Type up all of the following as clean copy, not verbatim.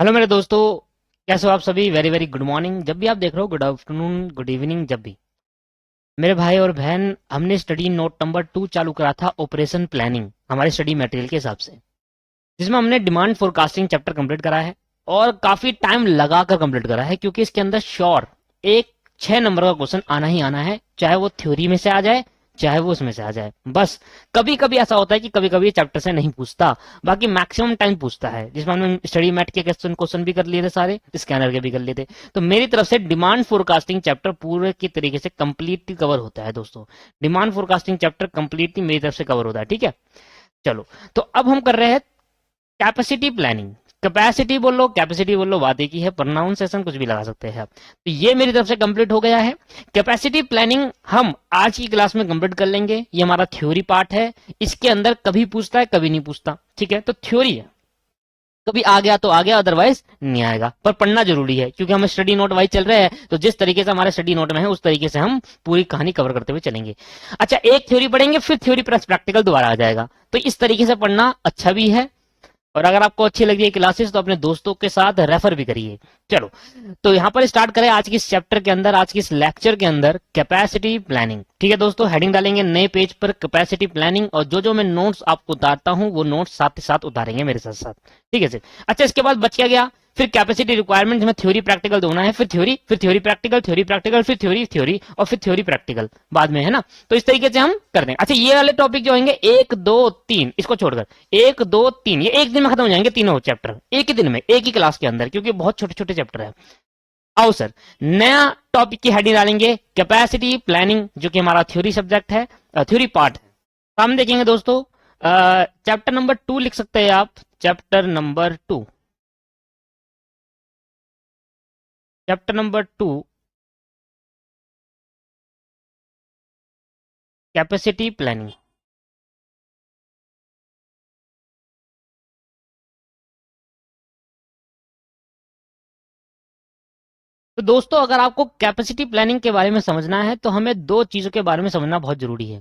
Hello मेरे दोस्तों, कैसे हो आप सभी। Very very good morning. जब भी आप देख रहे हो, गुड आफ्टरनून, गुड इवनिंग। जब भी मेरे भाई और बहन, हमने स्टडी नोट नंबर 2 चालू करा था, ऑपरेशन प्लानिंग, हमारे स्टडी मटेरियल के हिसाब से, जिसमें हमने डिमांड फोरकास्टिंग चैप्टर कंप्लीट करा है। और काफी टाइम लगाकर कंप्लीट करा है, क्योंकि इसके अंदर श्योर एक 6 नंबर का क्वेश्चन आना ही आना है, चाहे वो थ्योरी में से आ जाए, चाहे वो उसमें से आ जाए। बस कभी कभी ऐसा होता है कि कभी कभी चैप्टर से नहीं पूछता, बाकी मैक्सिमम टाइम पूछता है, जिसमें हमने स्टडी मैट के क्वेश्चन क्वेश्चन भी कर लिए थे, सारे स्कैनर के भी कर लिए थे। तो मेरी तरफ से डिमांड फोरकास्टिंग चैप्टर पूरे की तरीके से कंप्लीटली कवर होता है दोस्तों। डिमांड फोरकास्टिंग चैप्टर कंप्लीटली मेरी तरफ से कवर होता है, ठीक है। चलो, तो अब हम कर रहे हैं कैपेसिटी प्लानिंग। कैपेसिटी बोल लो, कैपेसिटी बोल लो, बात एक ही है, प्रोनाउंसिएशन कुछ भी लगा सकते हैं आप। तो ये मेरी तरफ से कंप्लीट हो गया है। कैपेसिटी प्लानिंग हम आज की क्लास में कंप्लीट कर लेंगे। ये हमारा थ्योरी पार्ट है। इसके अंदर कभी पूछता है, कभी नहीं पूछता, ठीक है। तो थ्योरी है, कभी आ गया तो आ गया, अदरवाइज नहीं आएगा। पर पढ़ना जरूरी है, क्योंकि हम स्टडी नोट वाइज चल रहे हैं, तो जिस तरीके से हमारे स्टडी नोट में है, उस तरीके से हम पूरी कहानी कवर करते हुए चलेंगे। अच्छा, एक थ्योरी पढ़ेंगे, फिर थ्योरी प्लस प्रैक्टिकल दोबारा आ जाएगा। तो इस तरीके से पढ़ना अच्छा भी है, और अगर आपको अच्छी लगी है क्लासेस, तो अपने दोस्तों के साथ रेफर भी करिए। चलो, तो यहाँ पर स्टार्ट करें आज की इस चैप्टर के अंदर, आज की इस लेक्चर के अंदर, कैपेसिटी प्लानिंग। ठीक है दोस्तों, हेडिंग डालेंगे नए पेज पर कैपेसिटी प्लानिंग, और जो जो मैं नोट्स आपको उतारता हूँ, वो नोट्स साथ ही साथ उतारेंगे मेरे साथ साथ, ठीक है सर। अच्छा, इसके बाद बच क्या गया, फिर कैपेसिटी रिक्वायरमेंट में थ्योरी प्रैक्टिकल दोना है, फिर थ्योरी, फिर थ्योरी प्रैक्टिकल, थ्योरी प्रैक्टिकल, फिर थ्योरी थ्योरी, और फिर थ्योरी प्रैक्टिकल बाद में, है ना। तो इस तरीके से हम कर देंगे। अच्छा, ये वाले टॉपिक जो होंगे 1 2 3, इसको छोड़कर 1 2 3, ये एक दिन में खत्म हो जाएंगे तीनों चैप्टर, एक ही दिन में, एक ही क्लास के अंदर, क्योंकि बहुत छोटे छोटे चैप्टर है। आओ सर, नया टॉपिक की हेडिंग डालेंगे कैपेसिटी प्लानिंग, जो कि हमारा थ्योरी सब्जेक्ट है, थ्योरी पार्ट है। तो हम देखेंगे दोस्तों, चैप्टर नंबर 2 लिख सकते हैं आप, chapter number 2, chapter number 2, capacity planning. तो दोस्तों, अगर आपको कैपेसिटी प्लानिंग के बारे में समझना है, तो हमें दो चीजों के बारे में समझना बहुत जरूरी है।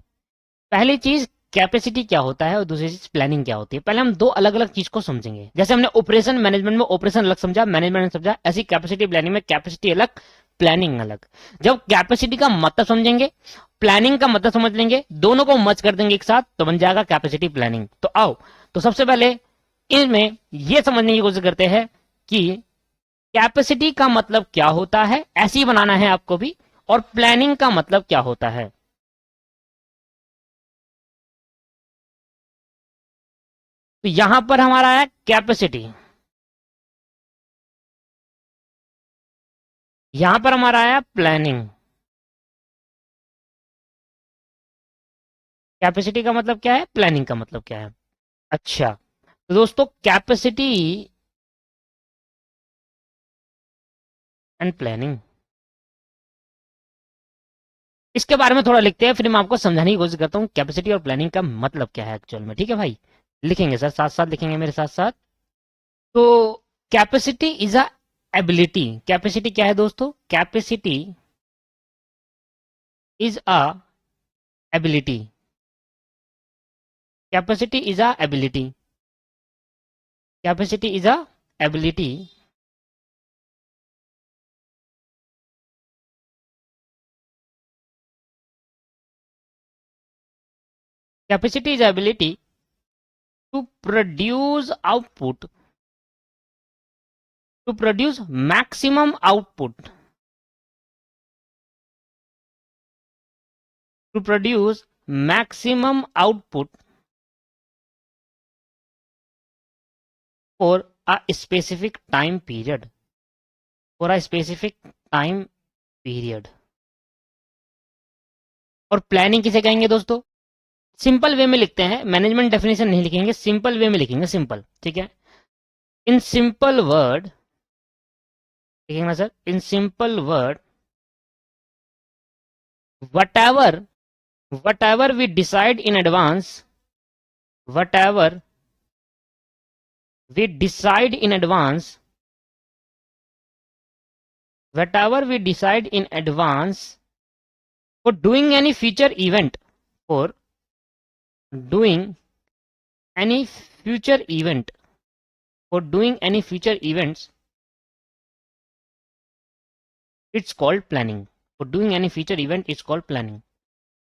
पहली चीज, कैपेसिटी क्या होता है, और दूसरी चीज प्लानिंग क्या होती है। पहले हम दो अलग अलग चीज को समझेंगे। जैसे हमने ऑपरेशन मैनेजमेंट में ऑपरेशन अलग समझा, मैनेजमेंट समझा, ऐसी कैपेसिटी प्लानिंग में कैपेसिटी अलग, प्लानिंग अलग। जब कैपेसिटी का मतलब समझेंगे, प्लानिंग का मतलब समझ लेंगे, दोनों को मर्ज कर देंगे एक साथ, तो बन जाएगा कैपेसिटी प्लानिंग। तो आओ, तो सबसे पहले इनमें यह समझने की कोशिश करते हैं कि कैपेसिटी का मतलब क्या होता है, ऐसे ही बनाना है आपको भी, और प्लानिंग का मतलब क्या होता है। तो यहां पर हमारा है कैपेसिटी, यहां पर हमारा आया प्लानिंग। कैपेसिटी का मतलब क्या है, प्लानिंग का मतलब क्या है। अच्छा, तो दोस्तों, कैपेसिटी एंड प्लानिंग, इसके बारे में थोड़ा लिखते हैं, फिर मैं आपको समझाने की कोशिश करता हूँ कैपेसिटी और प्लानिंग का मतलब क्या है एक्चुअल में, ठीक है भाई। लिखेंगे सर, साथ साथ लिखेंगे मेरे साथ साथ। तो capacity is a ability. Capacity क्या है दोस्तों, capacity is a ability, capacity is a ability, capacity is a ability capacity is ability to produce output, to produce maximum output, to produce maximum output for a specific time period, for a specific time period। और planning किसे कहेंगे दोस्तों, simple way में लिखते हैं, management definition नहीं लिखेंगे, simple way में लिखेंगे, सिंपल, ठीक है। इन सिंपल वर्ड लिखेंगे ना sir, in simple word, whatever whatever we decide in advance, whatever we decide in advance, whatever we decide in advance for doing any future event, for doing any future event, for doing any future events it's called planning. For doing any future event it's called planning.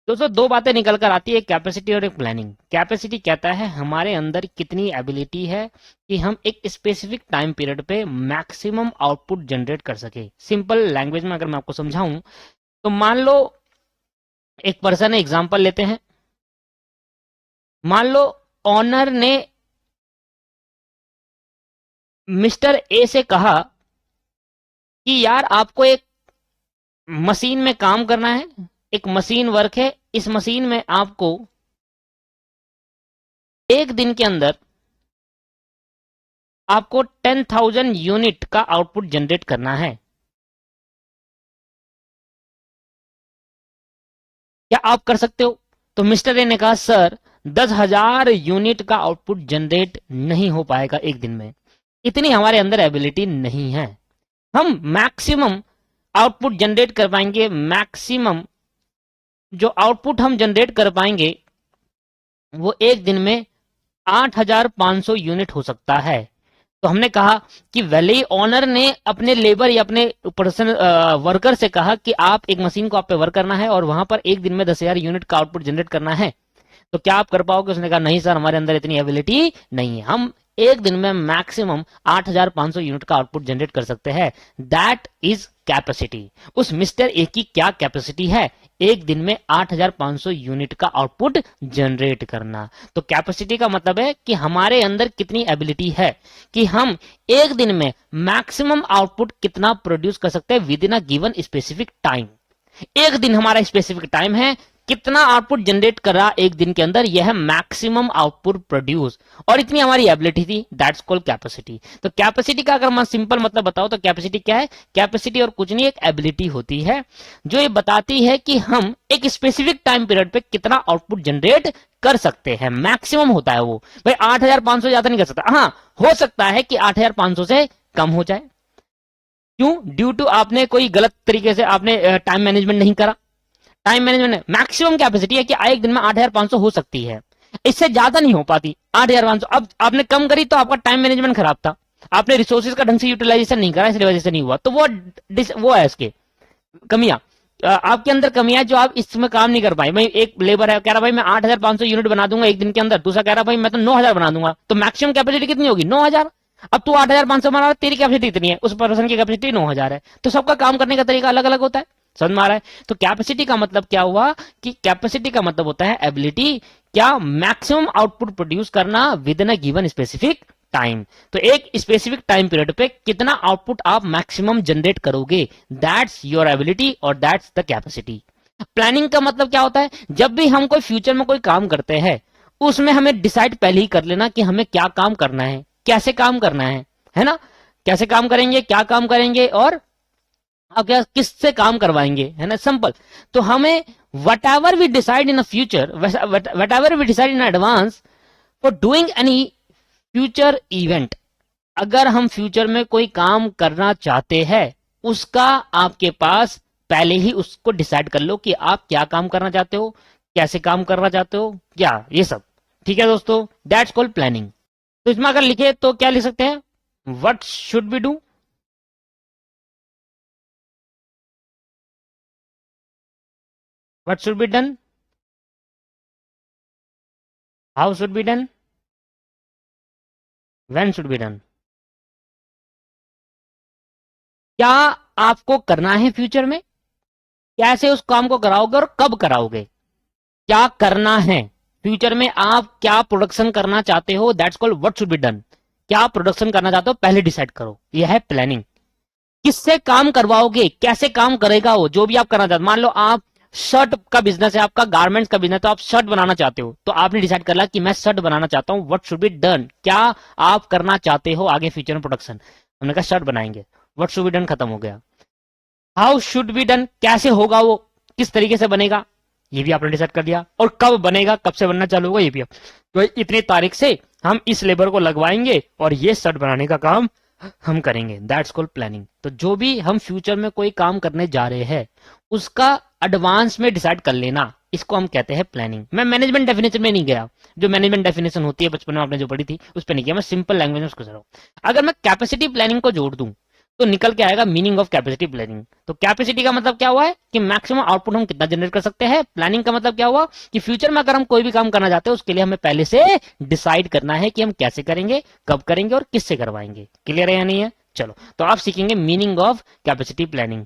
दोस्तों दो बातें निकल कर आती है, capacity और एक planning. Capacity कहता है हमारे अंदर कितनी एबिलिटी है कि हम एक स्पेसिफिक टाइम पीरियड पे मैक्सिमम आउटपुट जनरेट कर सके। सिंपल लैंग्वेज में अगर मैं आपको समझाऊं तो मान लो एक पर्सन है, एग्जांपल लेते हैं, मान लो ऑनर ने मिस्टर ए से कहा कि यार आपको एक मशीन में काम करना है, एक मशीन वर्क है, इस मशीन में आपको एक दिन के अंदर आपको 10,000 यूनिट का आउटपुट जनरेट करना है। क्या आप कर सकते हो? तो मिस्टर ए ने कहा सर 10,000 यूनिट का आउटपुट जनरेट नहीं हो पाएगा एक दिन में, इतनी हमारे अंदर एबिलिटी नहीं है। हम मैक्सिमम आउटपुट जनरेट कर पाएंगे, मैक्सिमम जो आउटपुट हम जनरेट कर पाएंगे वो एक दिन में 8,500 यूनिट हो सकता है। तो हमने कहा कि वैली ऑनर ने अपने लेबर या अपने पर्सन वर्कर से कहा कि आप एक मशीन को आप पे वर्क करना है और वहां पर एक दिन में 10,000 यूनिट का आउटपुट जनरेट करना है, तो क्या आप कर पाओगे? उसने कहा नहीं सर, हमारे अंदर इतनी एबिलिटी नहीं है, हम एक दिन में मैक्सिमम 8,500 यूनिट का आउटपुट जनरेट कर सकते हैं। That is capacity. उस मिस्टर ए की क्या कैपेसिटी है? एक दिन में 8,500 यूनिट का आउटपुट जनरेट करना। तो कैपेसिटी का मतलब है कि हमारे अंदर कितनी एबिलिटी है कि हम एक दिन में मैक्सिमम आउटपुट कितना प्रोड्यूस कर सकते हैं with in a given specific time. एक दिन हमारा स्पेसिफिक टाइम है, कितना आउटपुट जनरेट कर रहा एक दिन के अंदर, यह है मैक्सिमम आउटपुट प्रोड्यूस, और इतनी हमारी एबिलिटी थी, दैट्स कॉल्ड कैपेसिटी। तो कैपेसिटी का अगर मैं सिंपल मतलब बताऊं तो कैपेसिटी क्या है? कैपेसिटी और कुछ नहीं, एक एबिलिटी होती है जो ये बताती है कि हम एक स्पेसिफिक टाइम पीरियड पे कितना आउटपुट जनरेट कर सकते हैं। मैक्सिमम होता है वो, भाई 8,500 ज्यादा नहीं कर सकता, हाँ हो सकता है कि 8,500 से कम हो जाए। क्यों? ड्यू टू आपने कोई गलत तरीके से आपने टाइम मैनेजमेंट नहीं करा। टाइम मैनेजमेंट मैक्सिमम कैपेसिटी है कि एक दिन में 8,500 हो सकती है, इससे ज्यादा नहीं हो पाती 8,500। अब आपने कम करी तो आपका टाइम मैनेजमेंट खराब था, आपने रिसोर्सेज का ढंग से यूटिलाइजेशन नहीं करा, इसलिए वजह से नहीं हुआ। तो वो है इसके कमियां, आपके अंदर कमियां जो आप इसमें काम नहीं कर पाए। भाई एक लेबर है कह रहा भाई मैं 8,500 यूनिट बना दूंगा एक दिन के अंदर, दूसरा कह रहा भाई मैं तो 9,000 बना दूंगा, तो मैक्सिमम कैपेसिटी कितनी होगी? 9,000। अब तू 8,500 बना रहा है, तेरी कैपेसिटी इतनी है, उस पर्सन की कैपेसिटी 9,000 है, तो सबका काम करने का तरीका अलग अलग होता है। समझ में आ रहा है? तो कैपेसिटी का मतलब क्या हुआ कि कैपेसिटी का मतलब होता है एबिलिटी, क्या मैक्सिमम आउटपुट प्रोड्यूस करना with in a given specific time. तो एक स्पेसिफिक टाइम पीरियड पे कितना आउटपुट आप मैक्सिमम जनरेट करोगे, दैट्स योर एबिलिटी और दैट्स द कैपेसिटी। प्लानिंग का मतलब क्या होता है? जब भी हम कोई फ्यूचर में कोई काम करते हैं उसमें हमें डिसाइड पहले ही कर लेना कि हमें क्या काम करना है, कैसे काम करना है ना? कैसे काम करेंगे, क्या काम करेंगे और क्या किससे काम करवाएंगे, है ना? सिंपल। तो हमें whatever we decide in future, whatever we decide in advance for doing any future event, अगर हम फ्यूचर में कोई काम करना चाहते हैं उसका आपके पास पहले ही उसको डिसाइड कर लो कि आप क्या काम करना चाहते हो, कैसे काम करना चाहते हो, क्या ये सब। ठीक है दोस्तों, दैट्स कॉल्ड प्लानिंग। तो इसमें अगर लिखे तो क्या लिख सकते हैं? What should be do, what should be done, how should be done, when should be done. क्या आपको करना है फ्यूचर में, कैसे उस काम को कराओगे और कब कराओगे, क्या करना है फ्यूचर में, आप क्या प्रोडक्शन करना चाहते हो, that's called what should be done. क्या प्रोडक्शन करना चाहते हो पहले डिसाइड करो, यह है प्लानिंग। किससे काम करवाओगे, कैसे काम करेगा वो, जो भी आप करना चाहते हो। मान लो आप शर्ट का बिजनेस है आपका, गारमेंट्स का बिजनेस, तो आप शर्ट बनाना चाहते हो, तो आपने डिसाइड कर लिया कि मैं शर्ट बनाना चाहता हूं, व्हाट शुड बी डन, क्या आप करना चाहते हो आगे फ्यूचर में प्रोडक्शन। हमने कहा शर्ट बनाएंगे, व्हाट शुड बी डन खत्म हो गया। हाउ शुड बी डन, कैसे होगा वो, किस तरीके से बनेगा, ये भी आपने डिसाइड कर दिया। और कब बनेगा, कब से बनना चालू होगा, ये भी। तो इतनी तारीख से हम इस लेबर को लगवाएंगे और ये शर्ट बनाने का काम हम करेंगे, दैट्स कॉल्ड प्लानिंग। तो जो भी हम फ्यूचर में कोई काम करने जा रहे हैं उसका एडवांस में डिसाइड कर लेना, इसको हम कहते हैं प्लानिंग। मैं मैनेजमेंट डेफिनेशन में नहीं गया, जो मैनेजमेंट डेफिनेशन होती है बचपन में आपने जो पढ़ी थी उस पर नहीं किया, मैं सिंपल लैंग्वेज में उसको कर रहा हूं। अगर मैं कैपेसिटी प्लानिंग को जोड़ दूं तो निकल के आएगा मीनिंग ऑफ कैपेसिटी प्लानिंग। तो कैपेसिटी का मतलब क्या हुआ है कि मैक्सिमम आउटपुट हम कितना जनरेट कर सकते हैं। प्लानिंग का मतलब क्या हुआ कि फ्यूचर में अगर हम कोई भी काम करना चाहते हैं उसके लिए हमें पहले से डिसाइड करना है कि हम कैसे करेंगे, कब करेंगे और किससे करवाएंगे। क्लियर है या नहीं है? चलो तो आप सीखेंगे meaning of capacity planning.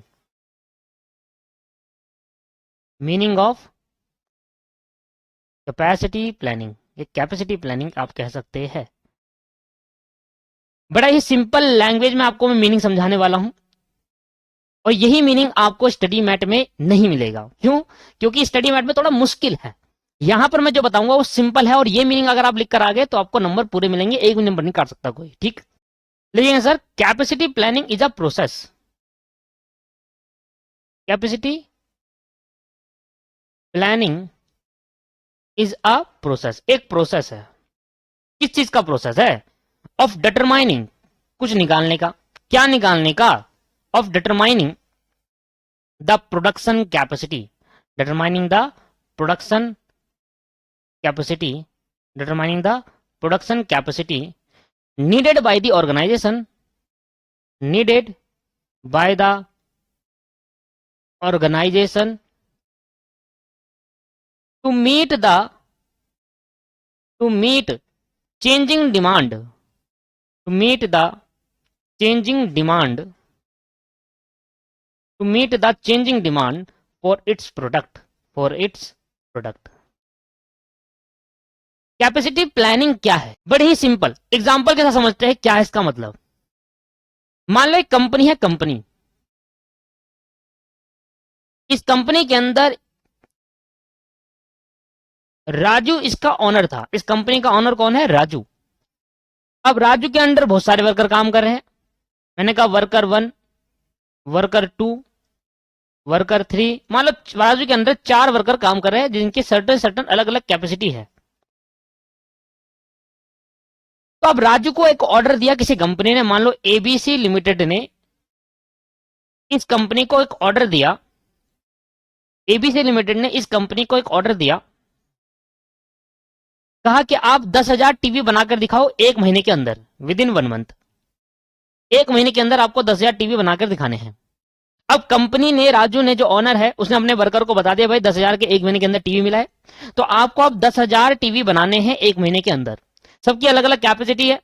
Meaning of capacity planning, ये कैपेसिटी प्लानिंग आप कह सकते हैं। बड़ा ही सिंपल लैंग्वेज में आपको मैं मीनिंग समझाने वाला हूं और यही मीनिंग आपको स्टडी मैट में नहीं मिलेगा। क्यों? क्योंकि स्टडी मैट में थोड़ा मुश्किल है। यहां पर मैं जो बताऊंगा वो सिंपल है और ये मीनिंग अगर आप लिख कर आ गए तो आपको नंबर पूरे मिलेंगे, एक भी नंबर नहीं काट सकता कोई। ठीक, लिखिए sir, capacity planning is a process. Capacity planning is a process, एक प्रोसेस है। किस चीज का प्रोसेस है? ऑफ डिटरमाइनिंग, कुछ निकालने का। क्या निकालने का? Of determining the production capacity, determining the production capacity, determining the production capacity needed by the organization, needed by the organization to meet changing demand, to meet the changing demand, to meet the changing demand for its product, for its product। Capacity planning क्या है? बड़ी ही simple example के साथ समझते हैं क्या है इसका मतलब। मान लो एक कंपनी है, कंपनी, इस कंपनी के अंदर राजू इसका ऑनर था। इस कंपनी का ऑनर कौन है? राजू। अब राजू के अंडर बहुत सारे वर्कर काम कर रहे हैं। मैंने कहा वर्कर 1, वर्कर 2, वर्कर 3। मान लो राजू के अंदर 4 वर्कर काम कर रहे हैं जिनकी सर्टन अलग अलग कैपेसिटी है। तो अब राजू को एक ऑर्डर दिया किसी कंपनी ने, मान लो एबीसी लिमिटेड ने इस कंपनी को एक ऑर्डर दिया, एबीसी लिमिटेड ने इस कंपनी को एक ऑर्डर दिया, कहा कि आप 10,000 टीवी बनाकर दिखाओ 1 महीने के अंदर, विद इन 1 मंथ। 1 महीने के अंदर आपको 10,000 टीवी बनाकर दिखाने हैं। अब कंपनी ने, राजू ने जो ऑनर है उसने अपने वर्कर को बता दिया भाई 10,000 के 1 महीने के अंदर टीवी मिला है, तो आपको अब 10,000 टीवी बनाने हैं 1 महीने के अंदर। सबकी अलग अलग कैपेसिटी है,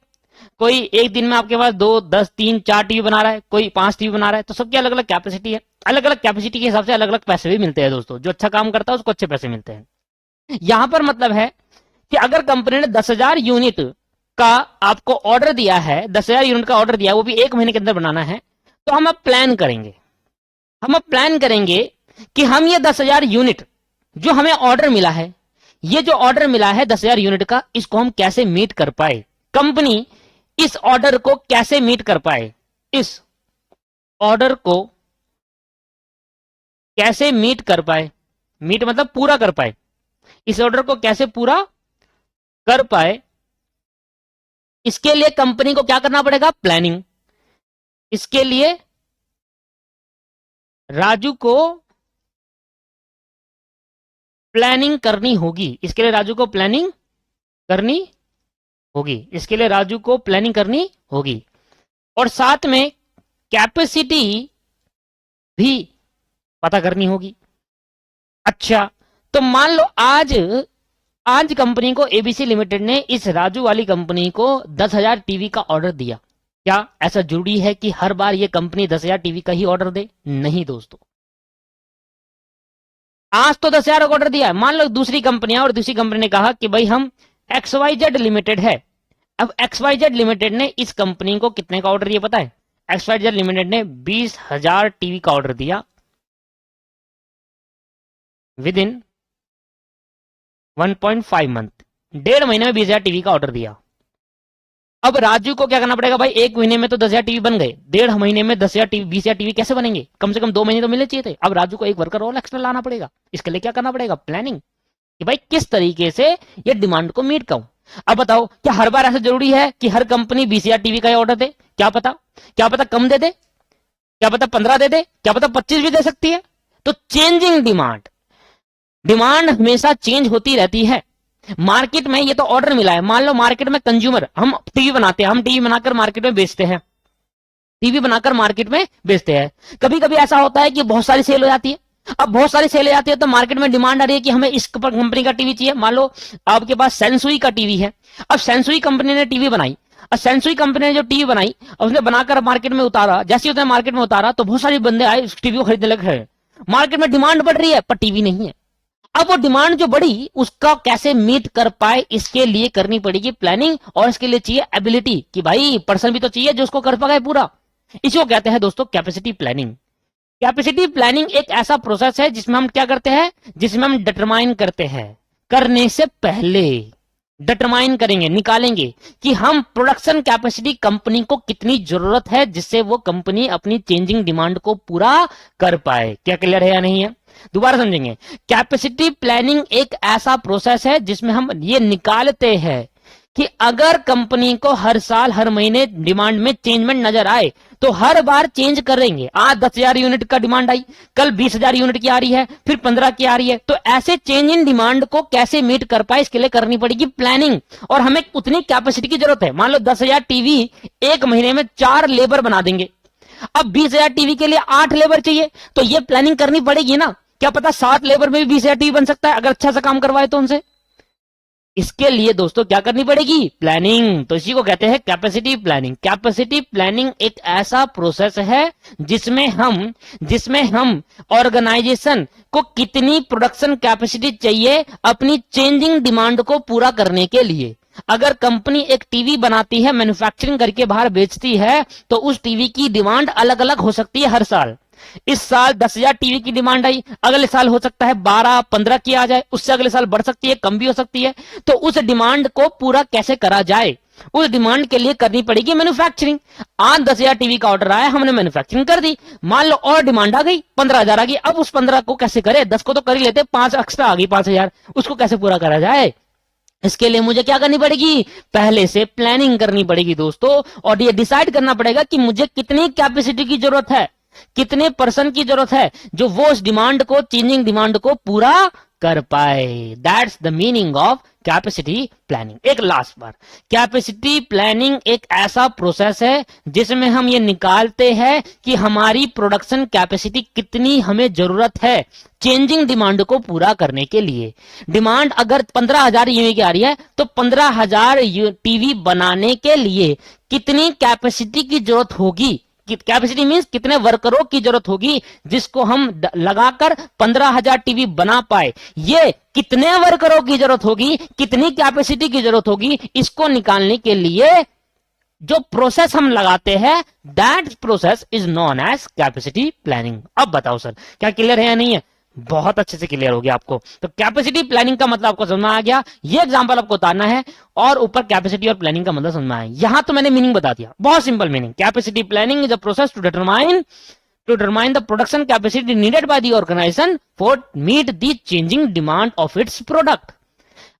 कोई एक दिन में आपके पास 2, 10, 3, 4 टीवी बना रहा है, कोई 5 टीवी बना रहा है, तो सबकी अलग अलग कैपेसिटी है। अलग अलग कैपेसिटी के हिसाब से अलग अलग पैसे भी मिलते हैं दोस्तों। जो अच्छा काम करता है उसको अच्छे पैसे मिलते हैं। यहां पर मतलब है कि अगर कंपनी ने 10,000 यूनिट का आपको ऑर्डर दिया है, 10,000 यूनिट का ऑर्डर दिया है, वो भी 1 महीने के अंदर बनाना है, तो हम अब प्लान करेंगे। हम अब प्लान करेंगे कि हम ये 10,000 यूनिट जो हमें ऑर्डर मिला है, ये जो ऑर्डर मिला है 10,000 यूनिट का, इसको हम कैसे मीट कर पाए। कंपनी इस ऑर्डर को कैसे मीट कर पाए, इस ऑर्डर को कैसे मीट कर पाए। मीट मतलब पूरा कर पाए। इस ऑर्डर को कैसे पूरा कर पाए, इसके लिए कंपनी को क्या करना पड़ेगा? प्लानिंग। इसके लिए राजू को प्लानिंग करनी होगी। इसके लिए राजू को प्लानिंग करनी होगी। इसके लिए राजू को प्लानिंग करनी होगी और साथ में कैपेसिटी भी पता करनी होगी। अच्छा, तो मान लो आज कंपनी को एबीसी लिमिटेड ने इस राजू वाली कंपनी को 10,000 टीवी का ऑर्डर दिया। क्या ऐसा जरूरी है कि हर बार ये कंपनी 10,000 टीवी का ही ऑर्डर दे? नहीं दोस्तों, आज तो 10,000 का ऑर्डर दिया है। मान लो दूसरी कंपनियां और दूसरी कंपनी ने कहा कि भाई हम XYZ लिमिटेड है। अब XYZ लिमिटेड ने इस कंपनी को कितने का ऑर्डर दिया पता है? XYZ लिमिटेड ने 20,000 टीवी का ऑर्डर दिया विद इन 1.5 मंथ। 1.5 महीने में 20,000 टीवी का ऑर्डर दिया। अब राजू को क्या करना पड़ेगा भाई? 1 महीने में तो 10,000 टीवी बन गए, 1.5 महीने में 10,000 टीवी, 20,000 टीवी कैसे बनेंगे? कम से कम 2 महीने तो मिलने चाहिए थे। अब राजू को एक वर्कर और एक्स्ट्रा लाना पड़ेगा। इसके लिए क्या करना पड़ेगा? प्लानिंग, कि भाई किस तरीके से ये डिमांड को मीट करूं। अब बताओ, क्या हर बार ऐसा जरूरी है कि हर कंपनी 20,000 टीवी का ऑर्डर दे? क्या पता कम दे दे, क्या पता 15 दे दे, क्या पता 25 भी दे सकती है। तो चेंजिंग डिमांड, डिमांड हमेशा चेंज होती रहती है। मार्केट में ये तो ऑर्डर मिला है, मान लो मार्केट में कंज्यूमर, हम टीवी बनाते हैं, हम टीवी बनाकर मार्केट में बेचते हैं, टीवी बनाकर मार्केट में बेचते हैं। कभी कभी ऐसा होता है कि बहुत सारी सेल हो जाती है। अब बहुत सारी सेल हो जाती है तो मार्केट में डिमांड आ रही है कि हमें इस कंपनी का टीवी चाहिए। मान लो आपके पास सेंसुई का टीवी है, अब सेंसुई कंपनी ने टीवी बनाई, अब सेंसुई कंपनी ने जो टीवी बनाई उसने बनाकर मार्केट में उतारा, जैसे उसने मार्केट में उतारा तो बहुत सारे बंदे आए उस टीवी को खरीदने लगे। मार्केट में डिमांड बढ़ रही है पर टीवी नहीं है। अब वो डिमांड जो बढ़ी उसका कैसे मीट कर पाए, इसके लिए करनी पड़ेगी प्लानिंग, और इसके लिए चाहिए एबिलिटी कि भाई पर्सन भी तो चाहिए जो उसको कर पाए पूरा। इसको कहते हैं दोस्तों कैपेसिटी प्लानिंग। कैपेसिटी प्लानिंग एक ऐसा प्रोसेस है जिसमें हम क्या करते हैं, जिसमें हम डिटरमाइन करते हैं, करने से पहले डिटरमाइन करेंगे, निकालेंगे कि हम प्रोडक्शन कैपेसिटी कंपनी को कितनी जरूरत है जिससे वो कंपनी अपनी चेंजिंग डिमांड को पूरा कर पाए। क्या क्लियर है या नहीं है? दोबारा समझेंगे। कैपेसिटी प्लानिंग एक ऐसा प्रोसेस है जिसमें हम ये निकालते हैं कि अगर कंपनी को हर साल हर महीने डिमांड में चेंजमेंट नजर आए तो हर बार चेंज करेंगे। आज 10,000 यूनिट का डिमांड आई, कल 20,000 यूनिट की आ रही है, फिर 15 की आ रही है, तो ऐसे चेंज इन डिमांड को कैसे मीट कर पाए इसके लिए करनी पड़ेगी प्लानिंग। और हमें उतनी कैपेसिटी की जरूरत है। मान लो 10,000 टीवी एक महीने में 4 लेबर बना देंगे, अब 20,000 टीवी के लिए 8 लेबर चाहिए, तो ये प्लानिंग करनी पड़ेगी ना। क्या पता 7 लेबर में भी 20,000 टीवी बन सकता है अगर अच्छा सा काम करवाए तो उनसे। इसके लिए दोस्तों क्या करनी पड़ेगी? प्लानिंग। तो इसी को कहते हैं कैपेसिटी प्लानिंग। कैपेसिटी प्लानिंग एक ऐसा प्रोसेस है जिसमें हम ऑर्गेनाइजेशन को कितनी प्रोडक्शन कैपेसिटी चाहिए अपनी चेंजिंग डिमांड को पूरा करने के लिए। अगर कंपनी एक टीवी बनाती है, मैन्युफैक्चरिंग करके बाहर बेचती है, तो उस टीवी की डिमांड अलग अलग हो सकती है हर साल। इस साल 10,000 टीवी की डिमांड आई, अगले साल हो सकता है 12-15 की आ जाए, उससे अगले साल बढ़ सकती है, कम भी हो सकती है। तो उस डिमांड को पूरा कैसे करा जाए, उस डिमांड के लिए करनी पड़ेगी मैन्युफैक्चरिंग। आज 10,000 टीवी का ऑर्डर आया, हमने मैन्युफैक्चरिंग कर दी, मान लो और डिमांड आ गई 15,000 आ गई। अब उस 15 को कैसे करें, 10 को तो कर ही लेते, 5 एक्स्ट्रा आ गई 5,000, उसको कैसे पूरा करा जाए। इसके लिए मुझे क्या करनी पड़ेगी? पहले से प्लानिंग करनी पड़ेगी दोस्तों, और ये डिसाइड करना पड़ेगा कि मुझे कितनी कैपेसिटी की जरूरत है, कितने पर्सन की जरूरत है जो वो उस डिमांड को, चेंजिंग डिमांड को पूरा कर पाए। That's the meaning of capacity planning. एक लास्ट बार, कैपेसिटी प्लानिंग एक ऐसा प्रोसेस है जिसमें हम ये निकालते हैं कि हमारी प्रोडक्शन कैपेसिटी कितनी हमें जरूरत है चेंजिंग डिमांड को पूरा करने के लिए। डिमांड अगर 15,000 यूनिट की आ रही है तो 15,000 टीवी बनाने के लिए कितनी कैपेसिटी की जरूरत होगी। कैपेसिटी मींस कितने वर्करों की जरूरत होगी जिसको हम लगाकर 15,000 टीवी बना पाए। ये कितने वर्करों की जरूरत होगी, कितनी कैपेसिटी की जरूरत होगी, इसको निकालने के लिए जो प्रोसेस हम लगाते हैं, that process is known as capacity planning. अब बताओ सर क्या क्लियर है या नहीं है? बहुत अच्छे से क्लियर हो गया आपको। तो कैपेसिटी प्लानिंग का मतलब आपको समझ में आ गया। ये एग्जांपल आपको उतारना है और ऊपर कैपेसिटी और प्लानिंग का मतलब समझ में आया। यहां तो मैंने मीनिंग बता दिया, बहुत simple meaning. Capacity planning is a process to determine the production capacity needed by the organisation for meet the changing demand of its product.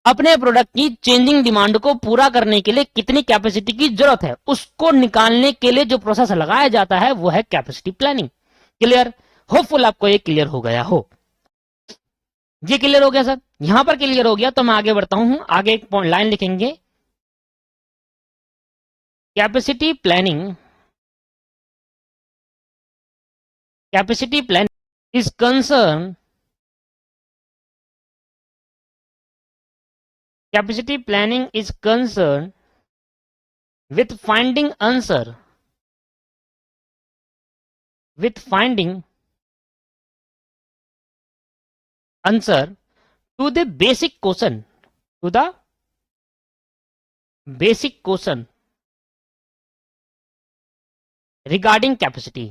अपने प्रोडक्ट की चेंजिंग डिमांड को पूरा करने के लिए कितनी कैपेसिटी की जरूरत है, उसको निकालने के लिए जो प्रोसेस लगाया जाता है वो है कैपेसिटी प्लानिंग। क्लियर? होपफुल आपको ये क्लियर हो गया हो। ये क्लियर हो गया सर? यहां पर क्लियर हो गया तो मैं आगे बढ़ता हूं। आगे एक लाइन लिखेंगे, capacity planning is concern capacity planning is concern with finding answer to the basic question regarding capacity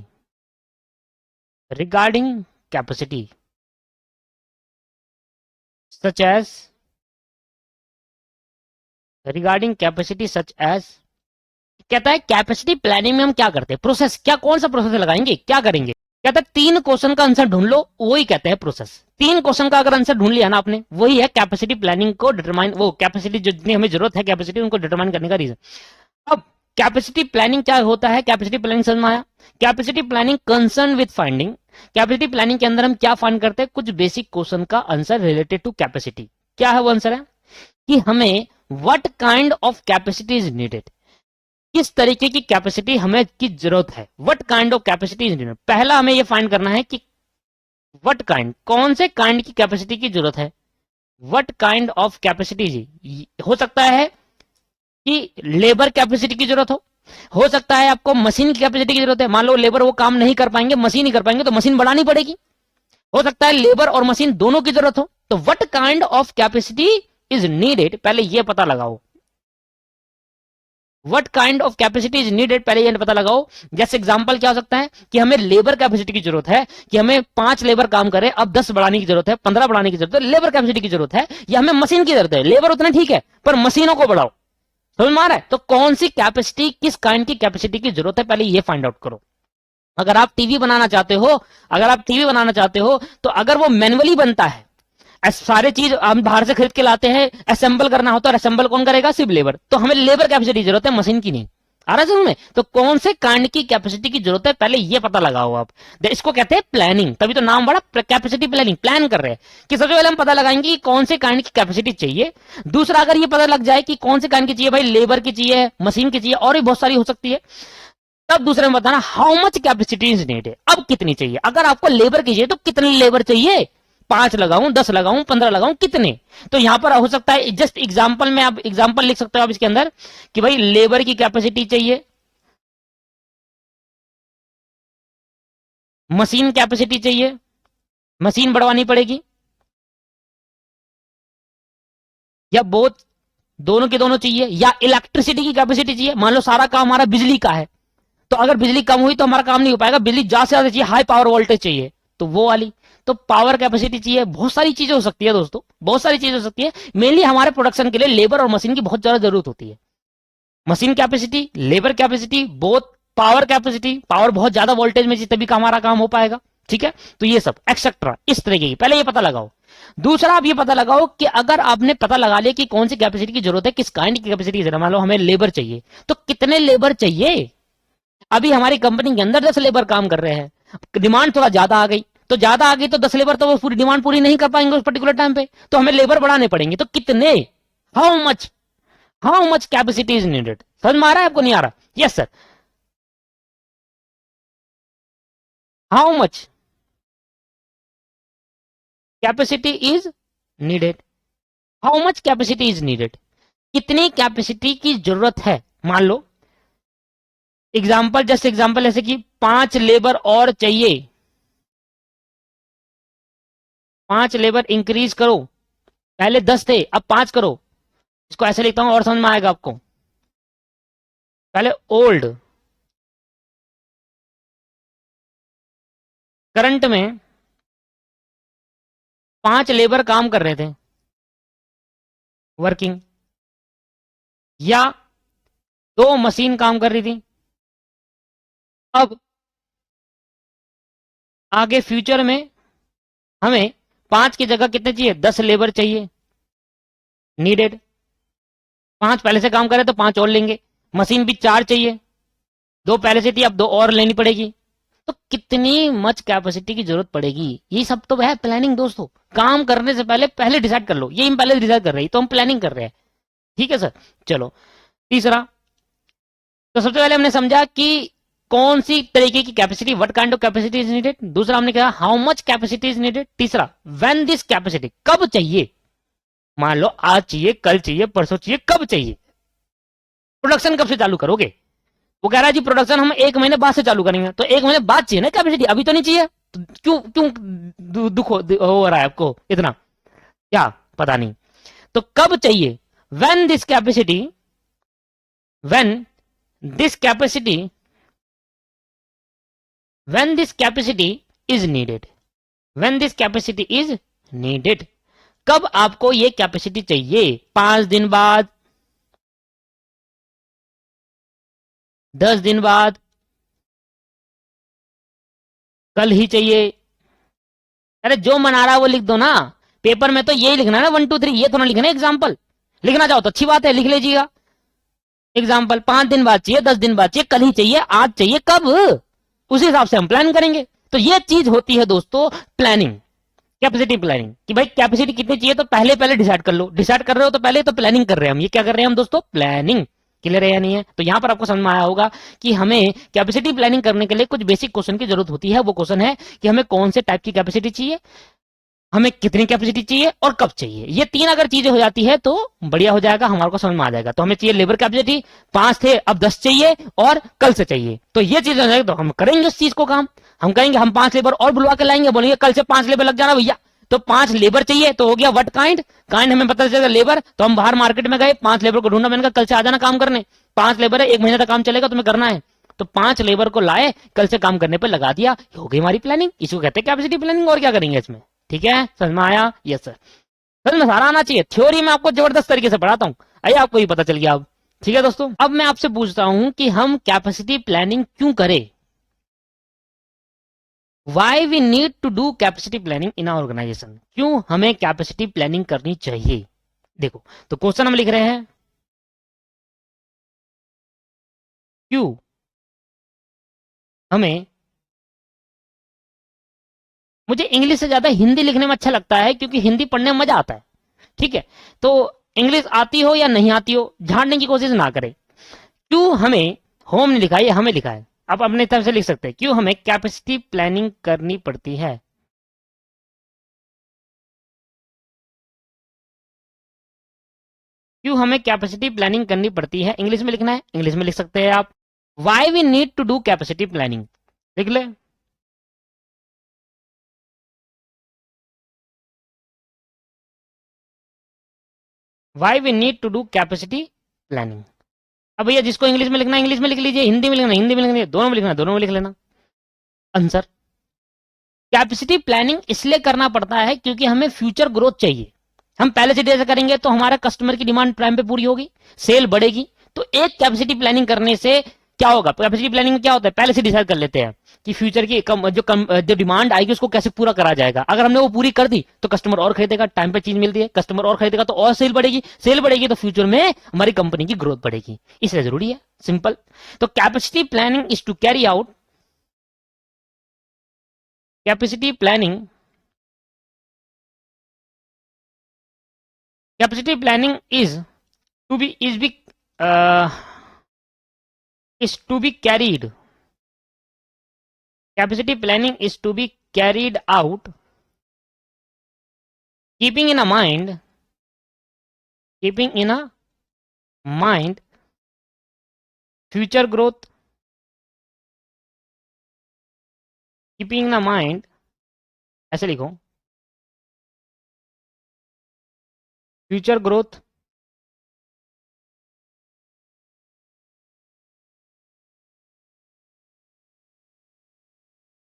such as कहता है कैपेसिटी प्लानिंग में हम क्या करते हैं, प्रोसेस क्या, कौन सा प्रोसेस लगाएंगे, क्या करेंगे। कहता है 3 क्वेश्चन का आंसर ढूंढ लो, वही कहते हैं प्रोसेस। 3 क्वेश्चन का अगर आंसर ढूंढ लिया ना आपने, वही है कैपेसिटी प्लानिंग को डिटरमाइन, वो कैपेसिटी जो जितनी हमें जरूरत है कैपेसिटी उनको डिटरमाइन करने का रीजन। अब कैपेसिटी प्लानिंग क्या होता है, कैपेसिटी प्लानिंग समझ में आया। Capacity planning concern with finding capacity planning के अंदर हम क्या फाइंड करते हैं, कुछ बेसिक क्वेश्चन का आंसर रिलेटेड टू कैपेसिटी। क्या है वो आंसर है कि हमें what kind of capacity is needed, किस तरीके की कैपेसिटी हमें की जरूरत है, what kind of capacity is needed. पहला हमें ये फाइंड करना है कि व्हाट काइंड, कौन से काइंड की कैपेसिटी की जरूरत है, व्हाट काइंड ऑफ कैपेसिटी जी। हो सकता है कि लेबर कैपेसिटी की जरूरत हो सकता है आपको मशीन की कैपेसिटी की जरूरत है, मान लो लेबर वो काम नहीं कर पाएंगे, मशीन ही कर पाएंगे, तो मशीन बढ़ानी पड़ेगी। हो सकता है लेबर और मशीन दोनों की जरूरत हो, तो what kind of capacity is needed, पहले ये पता लगाओ। What kind of capacity is needed, पहले ये पता लगाओ। जैसे एग्जांपल क्या हो सकता है कि हमें लेबर कैपेसिटी की जरूरत है, कि हमें 5 लेबर काम करे, अब 10 बढ़ाने की जरूरत है, 15 बढ़ाने की जरूरत है, लेबर कैपेसिटी की जरूरत है, या हमें मशीन की जरूरत है, लेबर उतना ठीक है पर मशीनों को बढ़ाओ। समझ में आ रहा है? तो कौन सी कैपेसिटी, किस काइंड की कैपेसिटी की जरूरत है, पहले ये फाइंड आउट करो। अगर आप टीवी बनाना चाहते हो, तो अगर वो मैनुअली बनता है, सारे चीज हम बाहर से खरीद के लाते हैं, असेंबल करना होता है, असेंबल कौन करेगा, सिर्फ लेबर, तो हमें लेबर कैपेसिटी की जरूरत है, मशीन की नहीं। आ रहा है समझ में? तो कौन से काइंड की कैपेसिटी की जरूरत है, पहले ये पता लगाओ आप। इसको कहते हैं प्लानिंग, तभी तो नाम बड़ा, कैपेसिटी प्लानिंग, प्लान कर रहे हैं कि सबसे पहले हम पता लगाएंगे कि कौन से काइंड की कैपेसिटी चाहिए। दूसरा, अगर ये पता लग जाए कि कौन से काइंड की चाहिए, भाई लेबर की चाहिए, मशीन की चाहिए, और भी बहुत सारी हो सकती है, तब दूसरे में बताना how much capacity is needed, अब कितनी चाहिए। अगर आपको लेबर की चाहिए तो कितनी लेबर चाहिए, 5 लगाऊं, 10 लगाऊं, 15 लगाऊं, कितने। तो यहां पर हो सकता है जस्ट एग्जांपल में आप एग्जांपल लिख सकते हो आप इसके अंदर कि भाई लेबर की कैपेसिटी चाहिए, मशीन कैपेसिटी चाहिए, मशीन बढ़वानी पड़ेगी, या बोथ, दोनों के दोनों चाहिए, या इलेक्ट्रिसिटी की कैपेसिटी चाहिए। मान लो सारा काम हमारा बिजली का है, तो अगर बिजली कम हुई तो हमारा काम नहीं हो पाएगा, बिजली ज्यादा से ज्यादा चाहिए, हाई पावर वोल्टेज चाहिए, तो वो वाली। तो पावर कैपेसिटी चाहिए, बहुत सारी चीजें हो सकती है दोस्तों, बहुत सारी चीजें हो सकती है। मेनली हमारे प्रोडक्शन के लिए लेबर और मशीन की बहुत ज्यादा जरूरत होती है। Machine capacity, labour capacity, both, power capacity, power बहुत ज्यादा वोल्टेज में तभी का हमारा काम हो पाएगा। ठीक है, तो ये सब एक्सेट्रा इस तरीके की, पहले ये पता लगाओ। दूसरा, आप ये पता लगाओ कि अगर आपने पता लगा लिया कि कौन सी कैपेसिटी की जरूरत है, किस काइंड की कैपेसिटी है, मान लो हमें लेबर चाहिए, तो कितने लेबर चाहिए। अभी हमारी कंपनी के अंदर 10 लेबर काम कर रहे हैं, डिमांड थोड़ा ज्यादा आ गई, तो 10 लेबर तो वो पूरी डिमांड पूरी नहीं कर पाएंगे उस पर्टिकुलर टाइम पे, तो हमें लेबर बढ़ाने पड़ेंगे, तो कितने, how much capacity is needed. समझ में आ रहा है आपको, नहीं आ रहा? Yes sir, how much capacity is needed, how much capacity is needed, कितनी कैपेसिटी की जरूरत है। मान लो एग्जाम्पल, जस्ट एग्जाम्पल ऐसे कि 5 लेबर और चाहिए, 5 लेबर इंक्रीज करो, पहले 10 थे अब 5 करो। इसको ऐसे लिखता हूं और समझ में आएगा आपको। पहले ओल्ड, करंट में 5 लेबर काम कर रहे थे वर्किंग, या 2 मशीन काम कर रही थी। अब आगे फ्यूचर में हमें 5 की जगह कितने चाहिए, 10 लेबर चाहिए नीडेड। 5 पहले से काम कर रहे तो 5 और लेंगे, मशीन भी 4 चाहिए, 2 पहले से थी अब 2 और लेनी पड़ेगी, तो कितनी मच कैपेसिटी की जरूरत पड़ेगी। ये सब तो है प्लानिंग दोस्तों, काम करने से पहले डिसाइड कर लो, ये हम पहले डिसाइड कर रहे हैं, तो हम प्लानिंग कर रहे हैं। ठीक है सर, चलो तीसरा, तो सबसे पहले हमने समझा कि कौन सी तरीके की capacity, what kind of capacity is needed. दूसरा हमने कहा how much capacity is needed. तीसरा, व्हेन दिस कैपेसिटी, कब चाहिए, मान लो आज चाहिए, कल चाहिए, परसों चाहिए, कब चाहिए। प्रोडक्शन कब से चालू करोगे, वो कह रहा है जी प्रोडक्शन हम 1 महीने बाद से चालू करेंगे, तो 1 महीने बाद चाहिए ना कैपेसिटी, अभी तो नहीं चाहिए, तो क्यों क्यों दुख हो रहा है आपको इतना, क्या पता नहीं। तो कब चाहिए, when this capacity, when this capacity, when this capacity is needed, when this capacity is needed, कब आपको ये कैपेसिटी चाहिए, 5 दिन बाद, 10 दिन बाद, कल ही चाहिए। अरे जो मना रहा है वो लिख दो ना, पेपर में तो यही लिखना है ना 1 2 3, ये तो ना लिखना एग्जाम्पल। लिखना चाहो तो अच्छी बात है, लिख लीजिएगा एग्जाम्पल, 5 दिन बाद चाहिए, 10 दिन बाद चाहिए, कल ही चाहिए, आज चाहिए, कब, उसी हिसाब से हम प्लान करेंगे। तो ये चीज होती है दोस्तों प्लानिंग, कैपेसिटी प्लानिंग, कि भाई कैपेसिटी कितनी चाहिए तो पहले पहले डिसाइड कर लो। डिसाइड कर रहे हो तो पहले तो प्लानिंग कर रहे हैं हम। ये क्या कर रहे हैं हम दोस्तों? प्लानिंग। क्लियर है या नहीं है? तो यहां पर आपको समझ में आया होगा कि हमें कैपेसिटी प्लानिंग करने के लिए कुछ बेसिक क्वेश्चन की जरूरत होती है। वो क्वेश्चन है कि हमें कौन से टाइप की कैपेसिटी चाहिए, हमें कितनी कैपेसिटी चाहिए और कब चाहिए। ये तीन अगर चीजें हो जाती है तो बढ़िया हो जाएगा, हमारे को समझ में आ जाएगा। तो हमें चाहिए लेबर कैपेसिटी, 5 थे अब 10 चाहिए और कल से चाहिए। तो ये चीज हो जाएगी तो हम करेंगे उस चीज को काम। हम कहेंगे हम 5 लेबर और बुलवा के लाएंगे, बोलेंगे कल से 5 लेबर लग जाना भैया। तो 5 लेबर चाहिए तो हो गया व्हाट काइंड, काइंड हमें पता चलेगा लेबर। तो हम बाहर मार्केट में गए, 5 लेबर को ढूंढना, मैंने कहा कल से आ जाना काम करने। 5 लेबर है, 1 महीने तक काम चलेगा, तुम्हें करना है। तो 5 लेबर को लाए, कल से काम करने पर लगा दिया, हो गई हमारी प्लानिंग। इसको कहते हैं कैपेसिटी प्लानिंग। और क्या करेंगे इसमें? ठीक है, समझ में आया? यस सर, समझ में सारा आना चाहिए। थ्योरी में आपको जबरदस्त तरीके से पढ़ाता हूं, आइए आपको ये पता चल गया अब। ठीक है दोस्तों, अब मैं आपसे पूछता हूं कि हम कैपेसिटी प्लानिंग क्यों करें? Why we need to do capacity planning in our organisation? क्यों हमें कैपेसिटी प्लानिंग करनी चाहिए? देखो, तो क्वेश्चन हम लिख रहे हैं, क्यों हमें, मुझे इंग्लिश से ज्यादा हिंदी लिखने में अच्छा लगता है क्योंकि हिंदी पढ़ने में मजा आता है। ठीक है, तो इंग्लिश आती हो या नहीं आती हो, झाड़ने की कोशिश ना करें। क्यों हमें, होम नहीं लिखा है, हमें लिखा है, आप अपने तरफ से लिख सकते हैं, क्यों हमें कैपेसिटी प्लानिंग करनी पड़ती है? क्यों हमें कैपेसिटी प्लानिंग करनी पड़ती है? इंग्लिश में लिखना है, इंग्लिश में लिख सकते हैं आप। Why we need to do capacity planning, लिख ले। Why we need to do capacity planning. अब भैया जिसको इंग्लिश में लिखना है इंग्लिश में लिख लीजिए, हिंदी में लिखना हिंदी में लिख लीजिए, दोनों में लिखना दोनों में लिख लेना। आंसर, कैपेसिटी प्लानिंग इसलिए करना पड़ता है क्योंकि हमें फ्यूचर ग्रोथ चाहिए। हम पहले से जैसे करेंगे तो हमारा कस्टमर की डिमांड टाइम पे पूरी होगी, सेल बढ़ेगी। तो एक कैपेसिटी प्लानिंग करने से क्या होगा? कैपेसिटी प्लानिंग में क्या होता है, पहले से डिसाइड कर लेते हैं कि फ्यूचर की जो डिमांड आएगी उसको कैसे पूरा करा जाएगा। अगर हमने वो पूरी कर दी तो कस्टमर और खरीदेगा, टाइम पे चीज मिलती है, कस्टमर और खरीदेगा तो और सेल बढ़ेगी, सेल बढ़ेगी तो फ्यूचर में हमारी कंपनी की ग्रोथ बढ़ेगी। इसलिए जरूरी है, सिंपल। तो capacity planning is to carry out, capacity planning, capacity planning to be is be is to be carried, capacity planning is to be carried out keeping in a mind, keeping in a mind future growth, keeping in a mind, ऐसे लिखो, future growth,